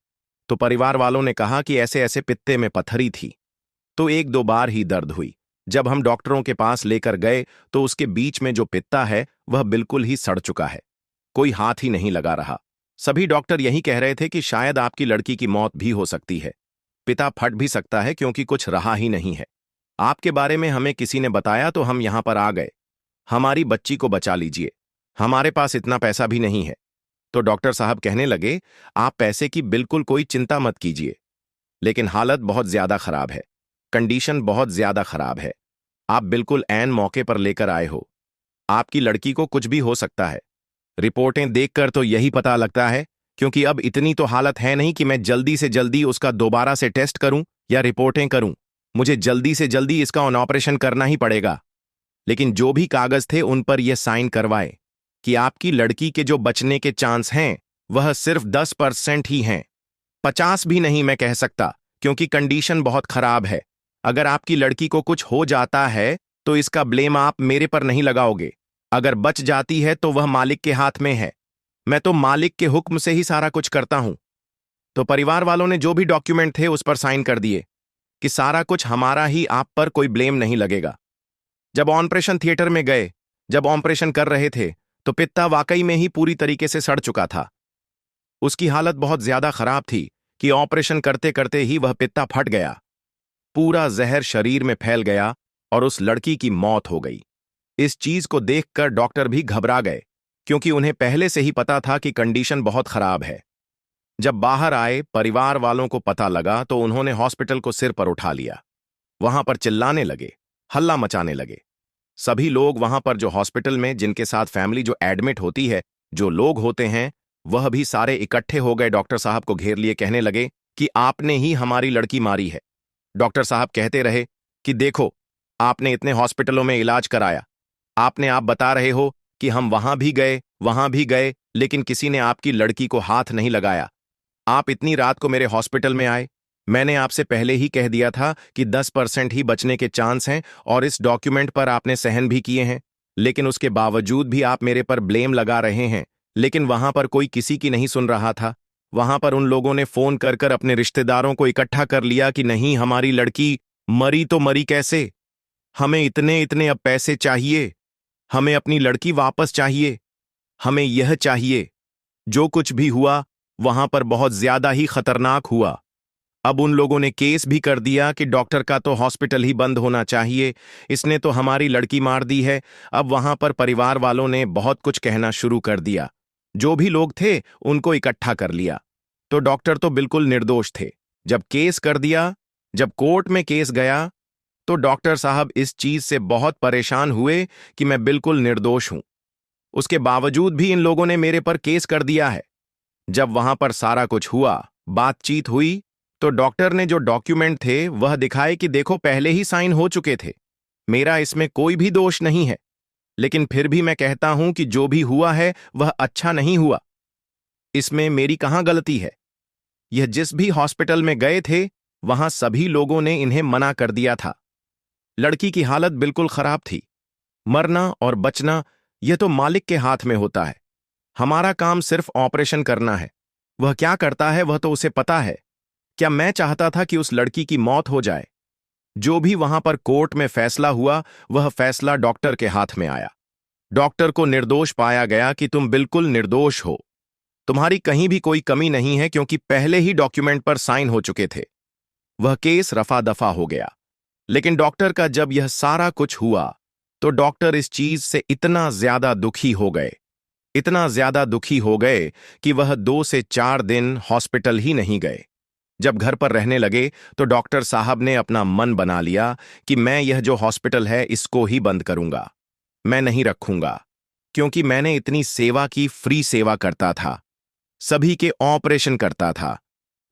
तो परिवार वालों ने कहा कि ऐसे ऐसे पित्ते में पत्थरी थी। तो एक दो बार ही दर्द हुई। जब हम डॉक्टरों के पास लेकर गए तो उसके बीच में जो पित्ता है वह बिल्कुल ही सड़ चुका है, कोई हाथ ही नहीं लगा रहा। सभी डॉक्टर यही कह रहे थे कि शायद आपकी लड़की की मौत भी हो सकती है, पिता फट भी सकता है क्योंकि कुछ रहा ही नहीं है। आपके बारे में हमें किसी ने बताया तो हम यहां पर आ गए, हमारी बच्ची को बचा लीजिए, हमारे पास इतना पैसा भी नहीं है। तो डॉक्टर साहब कहने लगे, आप पैसे की बिल्कुल कोई चिंता मत कीजिए, लेकिन हालत बहुत ज्यादा खराब है, कंडीशन बहुत ज्यादा खराब है। आप बिल्कुल ऐन मौके पर लेकर आए हो, आपकी लड़की को कुछ भी हो सकता है। रिपोर्टें देखकर तो यही पता लगता है, क्योंकि अब इतनी तो हालत है नहीं कि मैं जल्दी से जल्दी उसका दोबारा से टेस्ट करूं या रिपोर्टें करूं। मुझे जल्दी से जल्दी इसका ऑपरेशन करना ही पड़ेगा। लेकिन जो भी कागज थे उन पर यह साइन करवाए कि आपकी लड़की के जो बचने के चांस हैं वह सिर्फ 10% ही हैं, 50 भी नहीं मैं कह सकता, क्योंकि कंडीशन बहुत खराब है। अगर आपकी लड़की को कुछ हो जाता है तो इसका ब्लेम आप मेरे पर नहीं लगाओगे, अगर बच जाती है तो वह मालिक के हाथ में है, मैं तो मालिक के हुक्म से ही सारा कुछ करता हूं। तो परिवार वालों ने जो भी डॉक्यूमेंट थे उस पर साइन कर दिए कि सारा कुछ हमारा ही, आप पर कोई ब्लेम नहीं लगेगा। जब ऑपरेशन थिएटर में गए, जब ऑपरेशन कर रहे थे तो पित्ता वाकई में ही पूरी तरीके से सड़ चुका था। उसकी हालत बहुत ज्यादा खराब थी कि ऑपरेशन करते करते ही वह पित्ता फट गया, पूरा जहर शरीर में फैल गया और उस लड़की की मौत हो गई। इस चीज को देखकर डॉक्टर भी घबरा गए, क्योंकि उन्हें पहले से ही पता था कि कंडीशन बहुत खराब है। जब बाहर आए, परिवार वालों को पता लगा तो उन्होंने हॉस्पिटल को सिर पर उठा लिया। वहां पर चिल्लाने लगे, हल्ला मचाने लगे। सभी लोग वहां पर जो हॉस्पिटल में जिनके साथ फैमिली जो एडमिट होती है, जो लोग होते हैं, वह भी सारे इकट्ठे हो गए, डॉक्टर साहब को घेर लिए, कहने लगे कि आपने ही हमारी लड़की मारी है। डॉक्टर साहब कहते रहे कि देखो, आपने इतने हॉस्पिटलों में इलाज कराया, आप बता रहे हो कि हम वहां भी गए, लेकिन किसी ने आपकी लड़की को हाथ नहीं लगाया। आप इतनी रात को मेरे हॉस्पिटल में आए, मैंने आपसे पहले ही कह दिया था कि 10% ही बचने के चांस हैं और इस डॉक्यूमेंट पर आपने सहन भी किए हैं, लेकिन उसके बावजूद भी आप मेरे पर ब्लेम लगा रहे हैं। लेकिन वहां पर कोई किसी की नहीं सुन रहा था। वहां पर उन लोगों ने फोन कर कर अपने रिश्तेदारों को इकट्ठा कर लिया कि नहीं, हमारी लड़की मरी तो मरी कैसे, हमें इतने इतने अब पैसे चाहिए, हमें अपनी लड़की वापस चाहिए, हमें यह चाहिए। जो कुछ भी हुआ वहां पर बहुत ज्यादा ही खतरनाक हुआ। अब उन लोगों ने केस भी कर दिया कि डॉक्टर का तो हॉस्पिटल ही बंद होना चाहिए, इसने तो हमारी लड़की मार दी है। अब वहां पर परिवार वालों ने बहुत कुछ कहना शुरू कर दिया। जो भी लोग थे उनको इकट्ठा कर लिया। तो डॉक्टर तो बिल्कुल निर्दोष थे। जब केस कर दिया, जब कोर्ट में केस गया, तो डॉक्टर साहब इस चीज से बहुत परेशान हुए कि मैं बिल्कुल निर्दोष हूं। उसके बावजूद भी इन लोगों ने मेरे पर केस कर दिया है। जब वहां पर सारा कुछ हुआ, बातचीत हुई, तो डॉक्टर ने जो डॉक्यूमेंट थे वह दिखाए कि देखो पहले ही साइन हो चुके थे। मेरा इसमें कोई भी दोष नहीं है। लेकिन फिर भी मैं कहता हूं कि जो भी हुआ है वह अच्छा नहीं हुआ। इसमें मेरी कहां गलती है? यह जिस भी हॉस्पिटल में गए थे वहां सभी लोगों ने इन्हें मना कर दिया था। लड़की की हालत बिल्कुल खराब थी। मरना और बचना यह तो मालिक के हाथ में होता है। हमारा काम सिर्फ ऑपरेशन करना है। वह क्या करता है वह तो उसे पता है। क्या मैं चाहता था कि उस लड़की की मौत हो जाए? जो भी वहां पर कोर्ट में फैसला हुआ वह फैसला डॉक्टर के हाथ में आया। डॉक्टर को निर्दोष पाया गया कि तुम बिल्कुल निर्दोष हो। तुम्हारी कहीं भी कोई कमी नहीं है क्योंकि पहले ही डॉक्यूमेंट पर साइन हो चुके थे। वह केस रफा दफा हो गया। लेकिन डॉक्टर का जब यह सारा कुछ हुआ तो डॉक्टर इस चीज से इतना ज्यादा दुखी हो गए, इतना ज्यादा दुखी हो गए कि वह 2 से 4 दिन हॉस्पिटल ही नहीं गए। जब घर पर रहने लगे तो डॉक्टर साहब ने अपना मन बना लिया कि मैं यह जो हॉस्पिटल है इसको ही बंद करूंगा, मैं नहीं रखूंगा। क्योंकि मैंने इतनी सेवा की, फ्री सेवा करता था, सभी के ऑपरेशन करता था,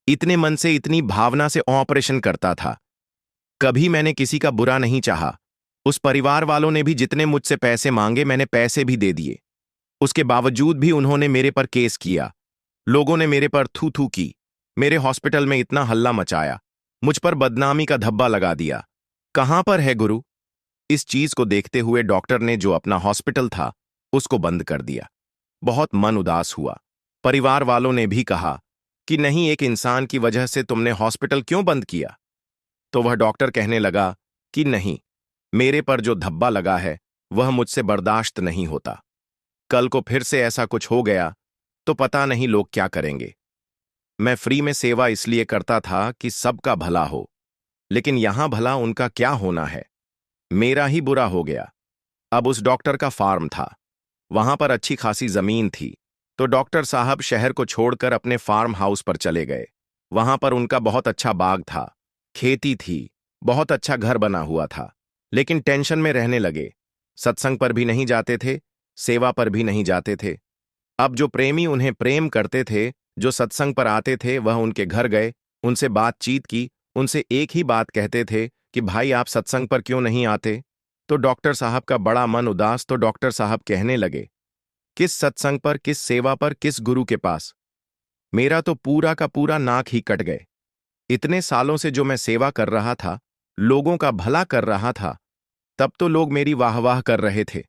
इतने मन से, इतनी भावना से ऑपरेशन करता था। कभी मैंने किसी का बुरा नहीं चाहा। उस परिवार वालों ने भी जितने मुझसे पैसे मांगे मैंने पैसे भी दे दिए। उसके बावजूद भी उन्होंने मेरे पर केस किया। लोगों ने मेरे पर थू थू की, मेरे हॉस्पिटल में इतना हल्ला मचाया, मुझ पर बदनामी का धब्बा लगा दिया। कहां पर है गुरु? इस चीज को देखते हुए डॉक्टर ने जो अपना हॉस्पिटल था उसको बंद कर दिया। बहुत मन उदास हुआ। परिवार वालों ने भी कहा कि नहीं, एक इंसान की वजह से तुमने हॉस्पिटल क्यों बंद किया? तो वह डॉक्टर कहने लगा कि नहीं, मेरे पर जो धब्बा लगा है वह मुझसे बर्दाश्त नहीं होता। कल को फिर से ऐसा कुछ हो गया तो पता नहीं लोग क्या करेंगे। मैं फ्री में सेवा इसलिए करता था कि सबका भला हो, लेकिन यहां भला उनका क्या होना है, मेरा ही बुरा हो गया। अब उस डॉक्टर का फार्म था, वहां पर अच्छी खासी जमीन थी, तो डॉक्टर साहब शहर को छोड़कर अपने फार्म हाउस पर चले गए। वहां पर उनका बहुत अच्छा बाग था, खेती थी, बहुत अच्छा घर बना हुआ था। लेकिन टेंशन में रहने लगे। सत्संग पर भी नहीं जाते थे, सेवा पर भी नहीं जाते थे। अब जो प्रेमी उन्हें प्रेम करते थे, जो सत्संग पर आते थे, वह उनके घर गए, उनसे बातचीत की, उनसे एक ही बात कहते थे कि भाई आप सत्संग पर क्यों नहीं आते? तो डॉक्टर साहब का बड़ा मन उदास। तो डॉक्टर साहब कहने लगे, किस सत्संग पर, किस सेवा पर, किस गुरु के पास? मेरा तो पूरा का पूरा नाक ही कट गए। इतने सालों से जो मैं सेवा कर रहा था, लोगों का भला कर रहा था, तब तो लोग मेरी वाह वाह कर रहे थे।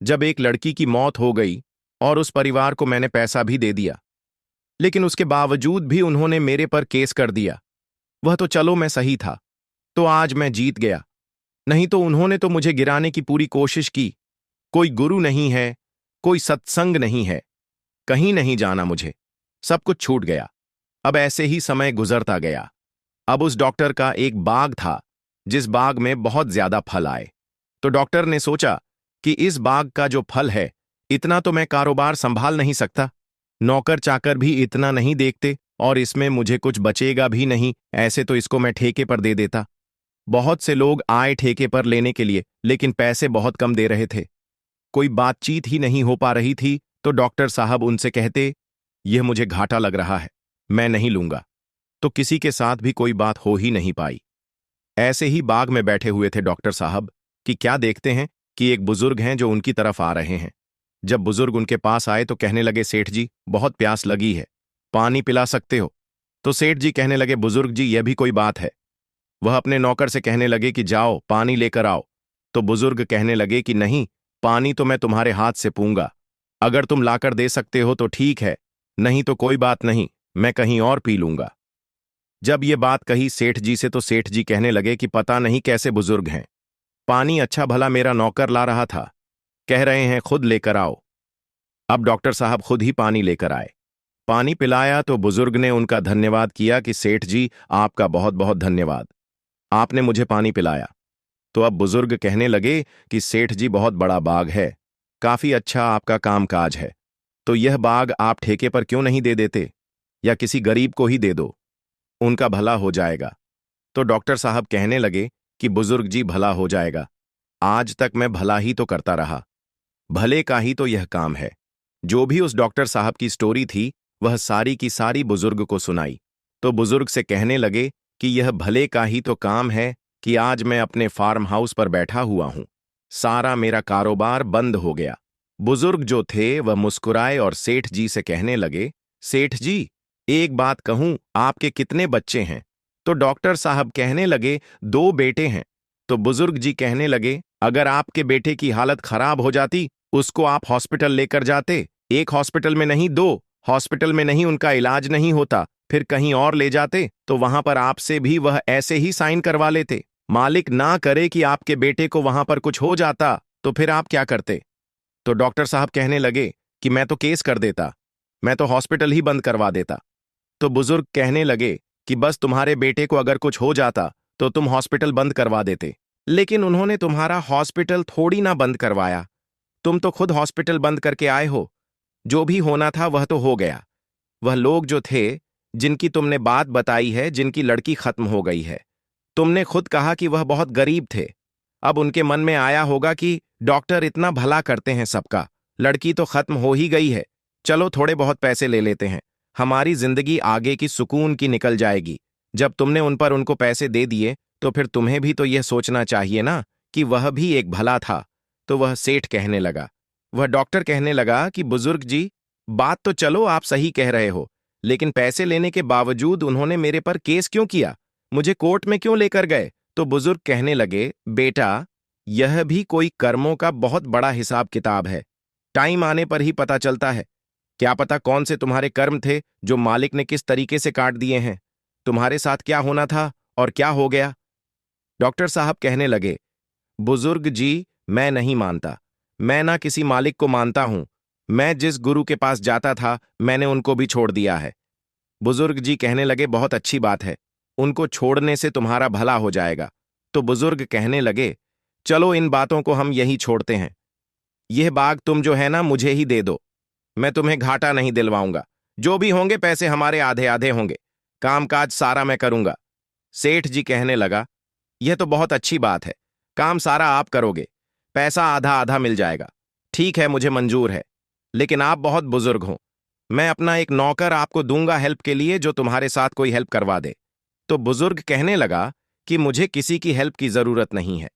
जब एक लड़की की मौत हो गई और उस परिवार को मैंने पैसा भी दे दिया, लेकिन उसके बावजूद भी उन्होंने मेरे पर केस कर दिया। वह तो चलो मैं सही था, तो आज मैं जीत गया। नहीं तो उन्होंने तो मुझे गिराने की पूरी कोशिश की। कोई गुरु नहीं है, कोई सत्संग नहीं है, कहीं नहीं जाना मुझे, सब कुछ छूट गया। अब ऐसे ही समय गुजरता गया। अब उस डॉक्टर का एक बाग था, जिस बाग में बहुत ज्यादा फल आए। तो डॉक्टर ने सोचा कि इस बाग का जो फल है, इतना तो मैं कारोबार संभाल नहीं सकता। नौकर चाकर भी इतना नहीं देखते और इसमें मुझे कुछ बचेगा भी नहीं। ऐसे तो इसको मैं ठेके पर दे देता। बहुत से लोग आए ठेके पर लेने के लिए, लेकिन पैसे बहुत कम दे रहे थे। कोई बातचीत ही नहीं हो पा रही थी। तो डॉक्टर साहब उनसे कहते, यह मुझे घाटा लग रहा है, मैं नहीं लूंगा। तो किसी के साथ भी कोई बात हो ही नहीं पाई। ऐसे ही बाग में बैठे हुए थे डॉक्टर साहब कि क्या देखते हैं कि एक बुजुर्ग हैं जो उनकी तरफ आ रहे हैं। जब बुजुर्ग उनके पास आए तो कहने लगे, सेठ जी बहुत प्यास लगी है, पानी पिला सकते हो? तो सेठ जी कहने लगे, बुजुर्ग जी यह भी कोई बात है? वह अपने नौकर से कहने लगे कि जाओ पानी लेकर आओ। तो बुजुर्ग कहने लगे कि नहीं, पानी तो मैं तुम्हारे हाथ से पीऊंगा। अगर तुम लाकर दे सकते हो तो ठीक है, नहीं तो कोई बात नहीं, मैं कहीं और पी लूंगा। जब ये बात कही सेठ जी से तो सेठ जी कहने लगे कि पता नहीं कैसे बुजुर्ग हैं, पानी अच्छा भला मेरा नौकर ला रहा था, कह रहे हैं खुद लेकर आओ। अब डॉक्टर साहब खुद ही पानी लेकर आए, पानी पिलाया तो बुजुर्ग ने उनका धन्यवाद किया कि सेठ जी आपका बहुत बहुत धन्यवाद, आपने मुझे पानी पिलाया। तो अब बुजुर्ग कहने लगे कि सेठ जी बहुत बड़ा बाग है, काफी अच्छा आपका कामकाज है, तो यह बाग आप ठेके पर क्यों नहीं दे देते? या किसी गरीब को ही दे दो, उनका भला हो जाएगा। तो डॉक्टर साहब कहने लगे कि बुजुर्ग जी, भला हो जाएगा। आज तक मैं भला ही तो करता रहा, भले का ही तो यह काम है। जो भी उस डॉक्टर साहब की स्टोरी थी वह सारी की सारी बुजुर्ग को सुनाई। तो बुजुर्ग से कहने लगे कि यह भले का ही तो काम है कि आज मैं अपने फार्म हाउस पर बैठा हुआ हूं, सारा मेरा कारोबार बंद हो गया। बुजुर्ग जो थे वह मुस्कुराए और सेठ जी से कहने लगे, सेठ जी, एक बात कहूं, आपके कितने बच्चे हैं? तो डॉक्टर साहब कहने लगे, 2 बेटे हैं। तो बुजुर्ग जी कहने लगे, अगर आपके बेटे की हालत खराब हो जाती, उसको आप हॉस्पिटल लेकर जाते, एक हॉस्पिटल में नहीं 2 हॉस्पिटल में नहीं उनका इलाज नहीं होता, फिर कहीं और ले जाते तो वहां पर आपसे भी वह ऐसे ही साइन करवा लेते। मालिक ना करे कि आपके बेटे को वहां पर कुछ हो जाता तो फिर आप क्या करते? तो डॉक्टर साहब कहने लगे कि मैं तो केस कर देता, मैं तो हॉस्पिटल ही बंद करवा देता। तो बुजुर्ग कहने लगे कि बस तुम्हारे बेटे को अगर कुछ हो जाता तो तुम हॉस्पिटल बंद करवा देते, लेकिन उन्होंने तुम्हारा हॉस्पिटल थोड़ी ना बंद करवाया, तुम तो खुद हॉस्पिटल बंद करके आए हो। जो भी होना था वह तो हो गया। वह लोग जो थे जिनकी तुमने बात बताई है, जिनकी लड़की खत्म हो गई है, तुमने खुद कहा कि वह बहुत गरीब थे। अब उनके मन में आया होगा कि डॉक्टर इतना भला करते हैं सबका, लड़की तो खत्म हो ही गई है, चलो थोड़े बहुत पैसे ले लेते हैं, हमारी जिंदगी आगे की सुकून की निकल जाएगी। जब तुमने उन पर उनको पैसे दे दिए तो फिर तुम्हें भी तो यह सोचना चाहिए ना कि वह भी एक भला था। तो वह सेठ कहने लगा, वह डॉक्टर कहने लगा कि बुजुर्ग जी, बात तो चलो आप सही कह रहे हो, लेकिन पैसे लेने के बावजूद उन्होंने मेरे पर केस क्यों किया, मुझे कोर्ट में क्यों लेकर गए? तो बुजुर्ग कहने लगे, बेटा, यह भी कोई कर्मों का बहुत बड़ा हिसाब किताब है, टाइम आने पर ही पता चलता है। क्या पता कौन से तुम्हारे कर्म थे जो मालिक ने किस तरीके से काट दिए हैं, तुम्हारे साथ क्या होना था और क्या हो गया। डॉक्टर साहब कहने लगे, बुजुर्ग जी, मैं नहीं मानता, मैं ना किसी मालिक को मानता हूं, मैं जिस गुरु के पास जाता था मैंने उनको भी छोड़ दिया है। बुजुर्ग जी कहने लगे, बहुत अच्छी बात है, उनको छोड़ने से तुम्हारा भला हो जाएगा। तो बुजुर्ग कहने लगे, चलो इन बातों को हम यही छोड़ते हैं, यह बाग तुम जो है ना मुझे ही दे दो, मैं तुम्हें घाटा नहीं दिलवाऊंगा, जो भी होंगे पैसे हमारे आधे आधे होंगे, कामकाज सारा मैं करूंगा। सेठ जी कहने लगा, यह तो बहुत अच्छी बात है, काम सारा आप करोगे, पैसा आधा आधा मिल जाएगा, ठीक है, मुझे मंजूर है, लेकिन आप बहुत बुजुर्ग हो, मैं अपना एक नौकर आपको दूंगा हेल्प के लिए, जो तुम्हारे साथ कोई हेल्प करवा दे। तो बुजुर्ग कहने लगा कि मुझे किसी की हेल्प की जरूरत नहीं है,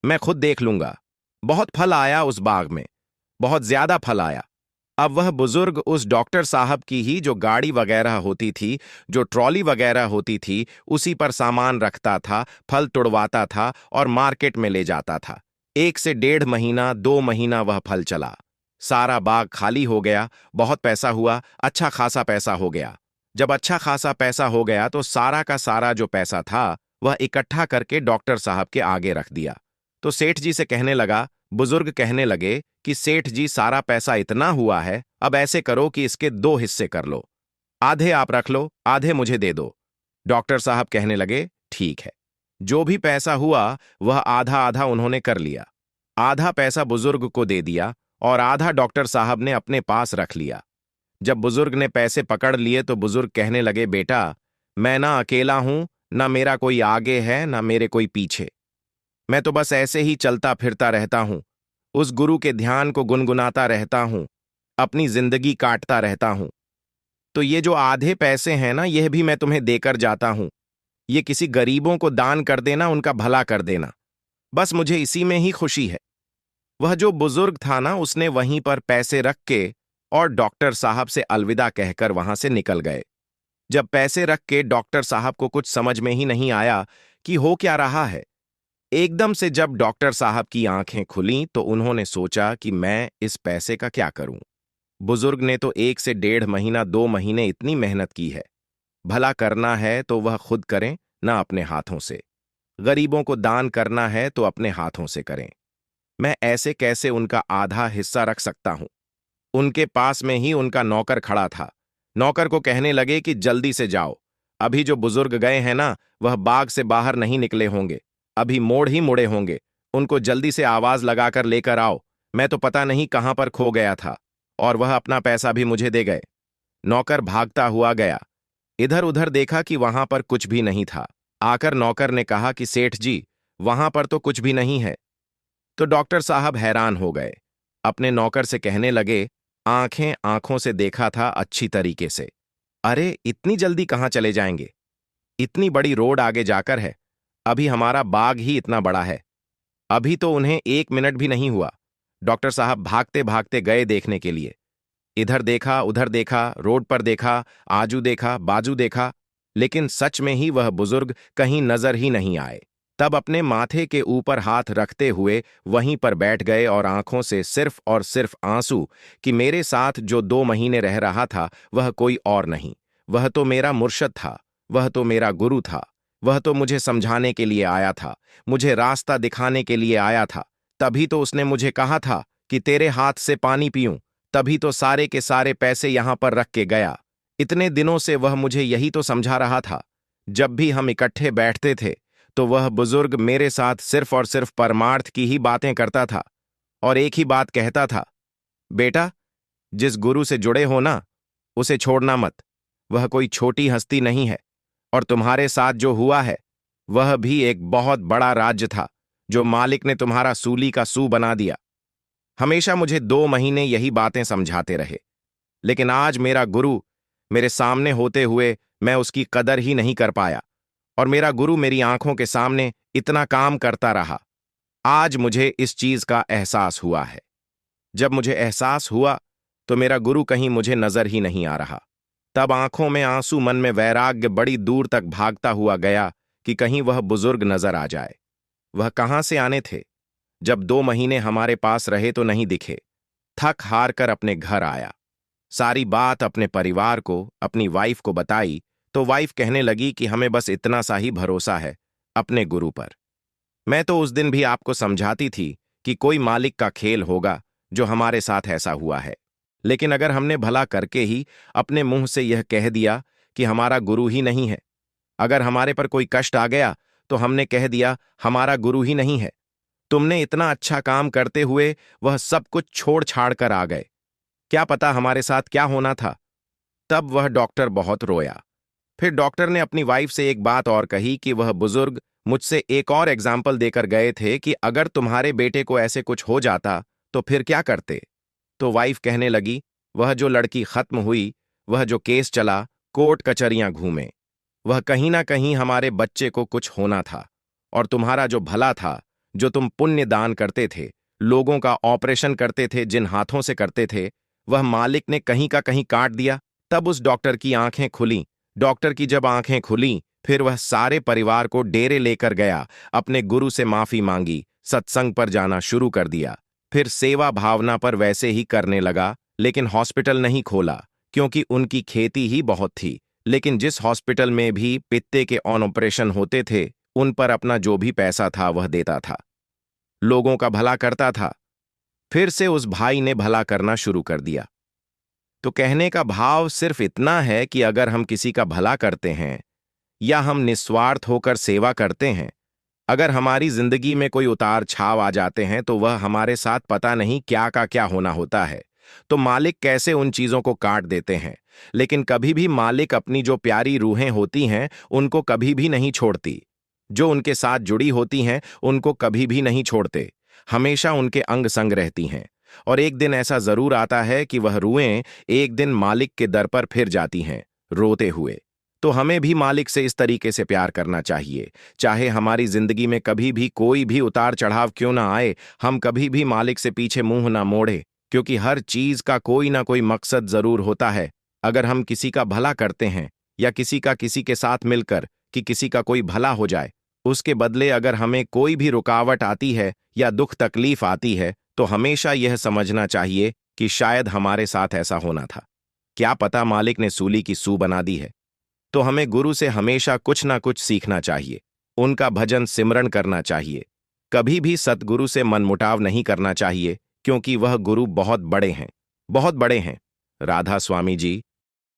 मैं खुद देख लूंगा। बहुत फल आया उस बाग में, बहुत ज्यादा फल आया। अब वह बुजुर्ग उस डॉक्टर साहब की ही जो गाड़ी वगैरह होती थी, जो ट्रॉली वगैरह होती थी, उसी पर सामान रखता था, फल तुड़वाता था और मार्केट में ले जाता था। 1 से 1.5 महीना 2 महीना वह फल चला, सारा बाग खाली हो गया, बहुत पैसा हुआ, अच्छा खासा पैसा हो गया। जब अच्छा खासा पैसा हो गया तो सारा का सारा जो पैसा था वह इकट्ठा करके डॉक्टर साहब के आगे रख दिया। तो सेठ जी से कहने लगा, बुजुर्ग कहने लगे कि सेठ जी, सारा पैसा इतना हुआ है, अब ऐसे करो कि इसके 2 हिस्से कर लो, आधे आप रख लो, आधे मुझे दे दो। डॉक्टर साहब कहने लगे, ठीक है। जो भी पैसा हुआ वह आधा आधा उन्होंने कर लिया, आधा पैसा बुजुर्ग को दे दिया और आधा डॉक्टर साहब ने अपने पास रख लिया। जब बुजुर्ग ने पैसे पकड़ लिए तो बुजुर्ग कहने लगे, बेटा, मैं ना अकेला हूं, ना मेरा कोई आगे है, ना मेरे कोई पीछे, मैं तो बस ऐसे ही चलता फिरता रहता हूं, उस गुरु के ध्यान को गुनगुनाता रहता हूं, अपनी जिंदगी काटता रहता हूं। तो ये जो आधे पैसे हैं ना, यह भी मैं तुम्हें देकर जाता हूं, ये किसी गरीबों को दान कर देना, उनका भला कर देना, बस मुझे इसी में ही खुशी है। वह जो बुजुर्ग था ना, उसने वहीं पर पैसे रख के और डॉक्टर साहब से अलविदा कहकर वहां से निकल गए। जब पैसे रख के डॉक्टर साहब को कुछ समझ में ही नहीं आया कि हो क्या रहा है, एकदम से जब डॉक्टर साहब की आंखें खुलीं तो उन्होंने सोचा कि मैं इस पैसे का क्या करूं। बुजुर्ग ने तो 1 से 1.5 महीना 2 महीने इतनी मेहनत की है, भला करना है तो वह खुद करें, ना अपने हाथों से, गरीबों को दान करना है तो अपने हाथों से करें। मैं ऐसे कैसे उनका आधा हिस्सा रख सकता हूं। उनके पास में ही उनका नौकर खड़ा था, नौकर को कहने लगे कि जल्दी से जाओ, अभी जो बुजुर्ग गए हैं ना, वह बाग से बाहर नहीं निकले होंगे, अभी मोड़ ही मुड़े होंगे, उनको जल्दी से आवाज लगाकर लेकर आओ, मैं तो पता नहीं कहां पर खो गया था, और वह अपना पैसा भी मुझे दे गए। नौकर भागता हुआ गया, इधर उधर देखा कि वहां पर कुछ भी नहीं था। आकर नौकर ने कहा कि सेठ जी, वहां पर तो कुछ भी नहीं है। तो डॉक्टर साहब हैरान हो गए। अपने नौकर से कहने लगे, आंखें आंखों से देखा था अच्छी तरीके से। अरे इतनी जल्दी कहाँ चले जाएंगे? इतनी बड़ी रोड आगे जाकर है। अभी हमारा बाग ही इतना बड़ा है। अभी तो उन्हें 1 मिनट भी नहीं हुआ। डॉक्टर साहब भागते भागते गए देखने के लिए। इधर देखा, उधर देखा, रोड पर देखा, आजू देखा, बाजू देखा, लेकिन सच में ही वह बुजुर्ग कहीं नजर ही नहीं आए। तब अपने माथे के ऊपर हाथ रखते हुए वहीं पर बैठ गए और आंखों से सिर्फ और सिर्फ आंसू कि मेरे साथ जो 2 महीने रह रहा था वह कोई और नहीं, वह तो मेरा मुर्शद था, वह तो मेरा गुरु था, वह तो मुझे समझाने के लिए आया था, मुझे रास्ता दिखाने के लिए आया था। तभी तो उसने मुझे कहा था कि तेरे हाथ से पानी पीऊं। तभी तो सारे के सारे पैसे यहां पर रख के गया। इतने दिनों से वह मुझे यही तो समझा रहा था। जब भी हम इकट्ठे बैठते थे तो वह बुजुर्ग मेरे साथ सिर्फ और सिर्फ परमार्थ की ही बातें करता था और एक ही बात कहता था, बेटा, जिस गुरु से जुड़े हो ना, उसे छोड़ना मत। वह कोई छोटी हस्ती नहीं है। और तुम्हारे साथ जो हुआ है वह भी एक बहुत बड़ा राज्य था जो मालिक ने तुम्हारा सूली का सू बना दिया। हमेशा मुझे 2 महीने यही बातें समझाते रहे, लेकिन आज मेरा गुरु मेरे सामने होते हुए मैं उसकी कदर ही नहीं कर पाया और मेरा गुरु मेरी आंखों के सामने इतना काम करता रहा। आज मुझे इस चीज का एहसास हुआ है। जब मुझे एहसास हुआ तो मेरा गुरु कहीं मुझे नजर ही नहीं आ रहा। तब आंखों में आंसू, मन में वैराग्य बड़ी दूर तक भागता हुआ गया कि कहीं वह बुजुर्ग नजर आ जाए। वह कहां से आने थे? जब 2 महीने हमारे पास रहे तो नहीं दिखे। थक हार कर अपने घर आया। सारी बात अपने परिवार को, अपनी वाइफ को बताई तो वाइफ कहने लगी कि हमें बस इतना सा ही भरोसा है अपने गुरु पर। मैं तो उस दिन भी आपको समझाती थी कि कोई मालिक का खेल होगा जो हमारे साथ ऐसा हुआ है। लेकिन अगर हमने भला करके ही अपने मुंह से यह कह दिया कि हमारा गुरु ही नहीं है, अगर हमारे पर कोई कष्ट आ गया तो हमने कह दिया हमारा गुरु ही नहीं है। तुमने इतना अच्छा काम करते हुए वह सब कुछ छोड़ छाड़ कर आ गए। क्या पता हमारे साथ क्या होना था। तब वह डॉक्टर बहुत रोया। फिर डॉक्टर ने अपनी वाइफ से एक बात और कही कि वह बुजुर्ग मुझसे एक और एग्जाम्पल देकर गए थे कि अगर तुम्हारे बेटे को ऐसे कुछ हो जाता तो फिर क्या करते। तो वाइफ कहने लगी, वह जो लड़की खत्म हुई, वह जो केस चला, कोर्ट कचहरियां घूमे, वह कहीं ना कहीं हमारे बच्चे को कुछ होना था। और तुम्हारा जो भला था, जो तुम पुण्य दान करते थे, लोगों का ऑपरेशन करते थे जिन हाथों से करते थे, वह मालिक ने कहीं का कहीं काट दिया। तब उस डॉक्टर की आंखें खुलीं। डॉक्टर की जब आंखें खुलीं, फिर वह सारे परिवार को डेरे लेकर गया, अपने गुरु से माफी मांगी, सत्संग पर जाना शुरू कर दिया, फिर सेवा भावना पर वैसे ही करने लगा। लेकिन हॉस्पिटल नहीं खोला क्योंकि उनकी खेती ही बहुत थी। लेकिन जिस हॉस्पिटल में भी पित्ते के ऑन ऑपरेशन होते थे, उन पर अपना जो भी पैसा था वह देता था, लोगों का भला करता था। फिर से उस भाई ने भला करना शुरू कर दिया। तो कहने का भाव सिर्फ इतना है कि अगर हम किसी का भला करते हैं या हम निस्वार्थ होकर सेवा करते हैं, अगर हमारी जिंदगी में कोई उतार छाव आ जाते हैं तो वह हमारे साथ पता नहीं क्या का क्या होना होता है। तो मालिक कैसे उन चीजों को काट देते हैं, लेकिन कभी भी मालिक अपनी जो प्यारी रूहें होती हैं उनको कभी भी नहीं छोड़ती। जो उनके साथ जुड़ी होती हैं उनको कभी भी नहीं छोड़ते, हमेशा उनके अंग संग रहती हैं। और एक दिन ऐसा जरूर आता है कि वह रूहें एक दिन मालिक के दर पर फिर जाती हैं रोते हुए। तो हमें भी मालिक से इस तरीके से प्यार करना चाहिए। चाहे हमारी जिंदगी में कभी भी कोई भी उतार चढ़ाव क्यों ना आए, हम कभी भी मालिक से पीछे मुंह ना मोड़े, क्योंकि हर चीज का कोई ना कोई मकसद जरूर होता है। अगर हम किसी का भला करते हैं या किसी का किसी के साथ मिलकर कि किसी का कोई भला हो जाए, उसके बदले अगर हमें कोई भी रुकावट आती है या दुख तकलीफ आती है, तो हमेशा यह समझना चाहिए कि शायद हमारे साथ ऐसा होना था। क्या पता मालिक ने सूली की सू बना दी है। तो हमें गुरु से हमेशा कुछ ना कुछ सीखना चाहिए, उनका भजन सिमरन करना चाहिए। कभी भी सतगुरु से मनमुटाव नहीं करना चाहिए, क्योंकि वह गुरु बहुत बड़े हैं, बहुत बड़े हैं। राधा स्वामी जी।